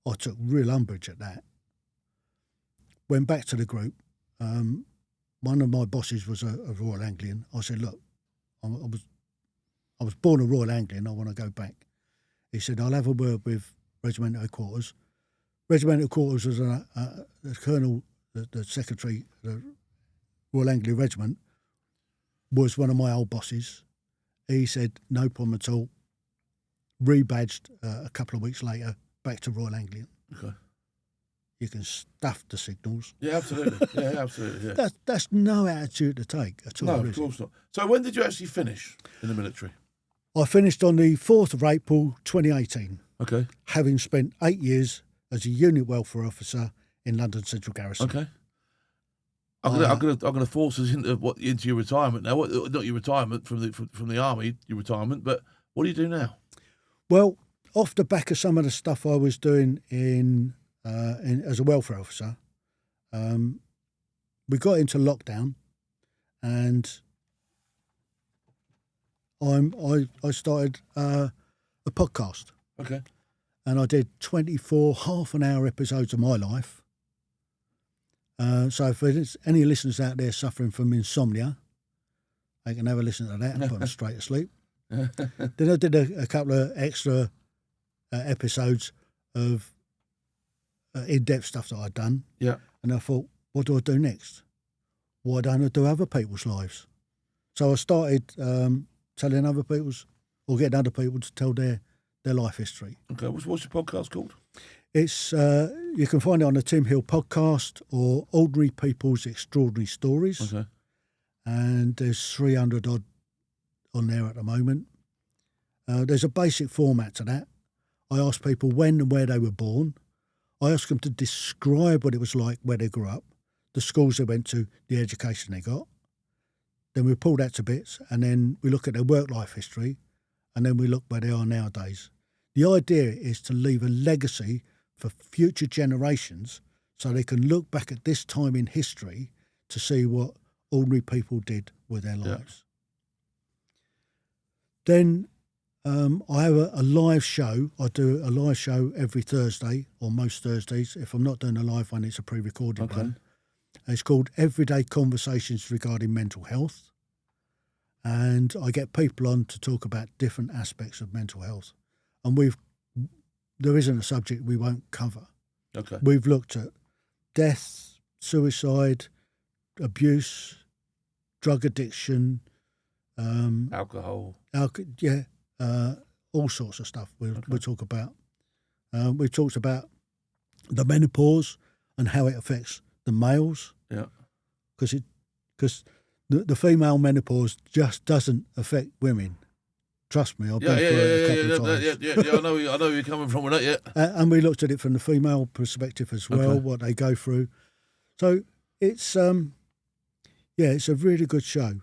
A: I took real umbrage at that. Went back to the group. One of my bosses was a Royal Anglian. I said, "Look, I was born a Royal Anglian. I want to go back." He said, "I'll have a word with regimental headquarters." Regimental headquarters was the colonel, the secretary, the Royal Anglian Regiment, was one of my old bosses. He said, "No problem at all." Rebadged a couple of weeks later, back to Royal Anglian.
B: Okay.
A: You can stuff the signals.
B: Yeah, absolutely. Yeah, absolutely. Yeah.
A: That's no attitude to take at all.
B: No, of course not. So when did you actually finish in the military?
A: I finished on the 4th of April 2018,
B: Okay.
A: having spent 8 years as a unit welfare officer in London Central Garrison.
B: Okay. I'm gonna force us into your retirement now. Not your retirement from the army, your retirement, but what do you do now?
A: Well, off the back of some of the stuff I was doing in as a welfare officer, we got into lockdown, and I started a podcast.
B: Okay.
A: And I did 24 half-an-hour episodes of my life. So if there's any listeners out there suffering from insomnia, they can have a listen to that and put them straight to sleep. Then I did a couple of extra episodes of in-depth stuff that I'd done.
B: Yeah.
A: And I thought, what do I do next? Why don't I do other people's lives? So I started telling other people's, or getting other people to tell their life history.
B: Okay. What's your podcast called?
A: It's you can find it on the Tim Heale podcast or Ordinary People's Extraordinary Stories.
B: Okay.
A: And there's 300 odd on there at the moment. There's a basic format to that. I ask people when and where they were born. I ask them to describe what it was like where they grew up, the schools they went to, the education they got. Then we pull that to bits, and then we look at their work life history, and then we look where they are nowadays. The idea is to leave a legacy for future generations so they can look back at this time in history to see what ordinary people did with their lives. Yeah. Then I have a live show. I do a live show every Thursday, or most Thursdays. If I'm not doing a live one, it's a pre-recorded one. It's called Everyday Conversations Regarding Mental Health. And I get people on to talk about different aspects of mental health. And there isn't a subject we won't cover.
B: Okay.
A: We've looked at death, suicide, abuse, drug addiction,
B: alcohol.
A: All sorts of stuff we'll talk about. We've talked about the menopause and how it affects the males.
B: Yeah.
A: Because the female menopause just doesn't affect women. Trust me, I've been through it a couple of times.
B: Yeah. I know where you're coming from with that. Yeah.
A: And we looked at it from the female perspective as well, what they go through. So it's it's a really good show.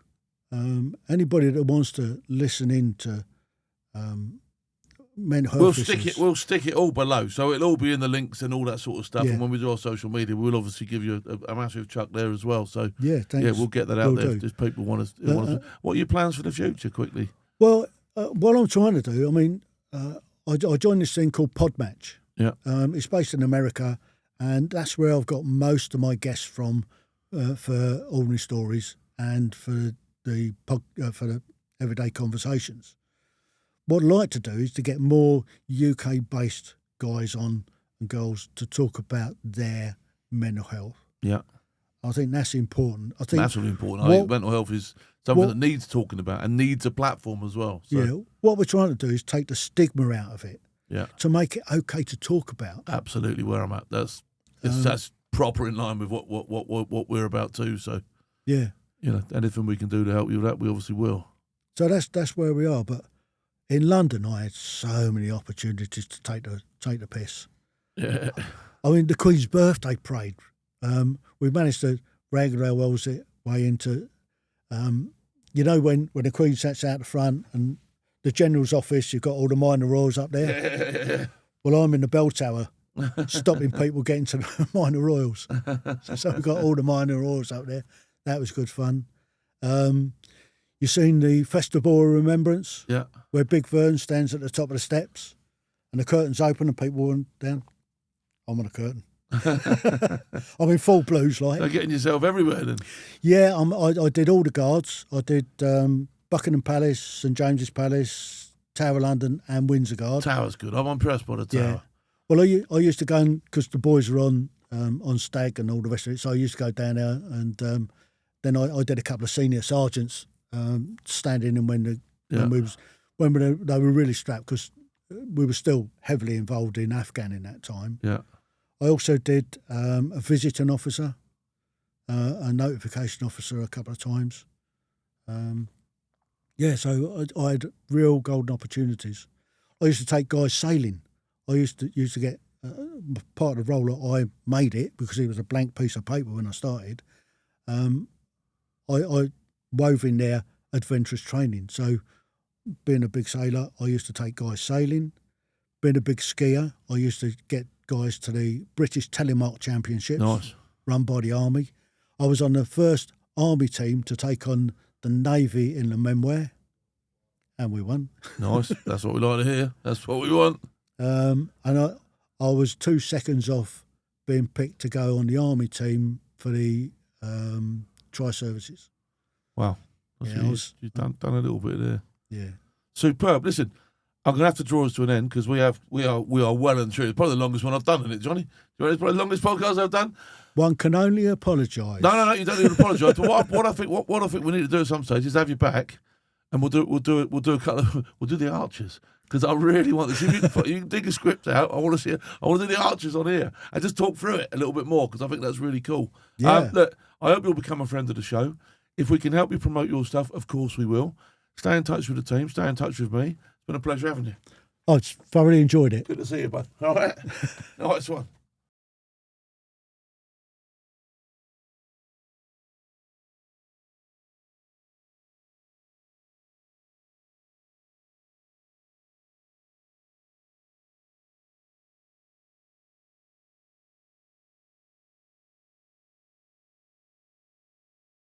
A: Anybody that wants to listen in to mental health issues,
B: we'll stick it all below, so it'll all be in the links and all that sort of stuff.
A: Yeah.
B: And when we do our social media, we'll obviously give you a massive chuck there as well. So
A: thanks.
B: Yeah, we'll get that out there.
A: Do.
B: If people want to. What are your plans for the future? Quickly.
A: Well, what I'm trying to do, I mean, I joined this thing called Podmatch.
B: Yeah.
A: It's based in America, and that's where I've got most of my guests from for Ordinary Stories and for the Everyday Conversations. What I'd like to do is to get more UK-based guys on and girls to talk about their mental health.
B: Yeah.
A: I think that's important. I think
B: massively important. I think mental health is something that needs talking about and needs a platform as well. So.
A: Yeah. What we're trying to do is take the stigma out of it.
B: Yeah.
A: To make it okay to talk about.
B: Absolutely where I'm at. That's proper in line with what we're about too. So
A: yeah.
B: Anything we can do to help you with that, we obviously will.
A: So that's where we are. But in London, I had so many opportunities to take the piss.
B: Yeah.
A: I mean, the Queen's birthday parade. We managed to wrangle our way into, when the Queen sits out the front and the General's office, you've got all the minor royals up there.
B: Yeah.
A: Well, I'm in the bell tower, stopping people getting to the minor royals. So we've got all the minor royals up there. That was good fun. You've seen the Festival of Remembrance, where Big Vern stands at the top of the steps, and the curtains open and people walk down. I'm on a curtain. I'm in full blues, like.
B: You're getting yourself everywhere then.
A: Yeah, I did all the guards. I did Buckingham Palace, St James's Palace, Tower of London, and Windsor Guard.
B: Tower's good. I'm impressed by the Tower.
A: Yeah. Well, I used to go because the boys were on Stag and all the rest of it. So I used to go down there, and then I did a couple of senior sergeants standing in when they were really strapped because we were still heavily involved in Afghan in that time.
B: Yeah.
A: I also did a visiting officer, a notification officer a couple of times. So I had real golden opportunities. I used to take guys sailing. I used to get part of the role that I made it because it was a blank piece of paper when I started. I wove in there adventurous training. So being a big sailor, I used to take guys sailing. Being a big skier, I used to get guys to the British Telemark Championships, run by the Army. I was on the first Army team to take on the Navy in the Memoir, and we won.
B: Nice. That's what we like to hear. That's what we want.
A: And I was 2 seconds off being picked to go on the Army team for the tri-services.
B: Wow. You've done a little bit there.
A: Yeah.
B: Superb. Listen, I'm going to have to draw us to an end because we are well and truly. It's probably the longest one I've done, isn't it, Johnny? Do you know it's probably the longest podcast I've done?
A: One can only apologise.
B: No, you don't need to apologise. But what I think we need to do at some stage is have you back, and we'll do the Archers because I really want this. If you can dig a script out, I want to do the Archers on here and just talk through it a little bit more because I think that's really cool.
A: Yeah.
B: Look, I hope you'll become a friend of the show. If we can help you promote your stuff, of course we will. Stay in touch with the team. Stay in touch with me. It's been a pleasure having you.
A: I thoroughly enjoyed it.
B: Good to see you, bud. All right. Nice one.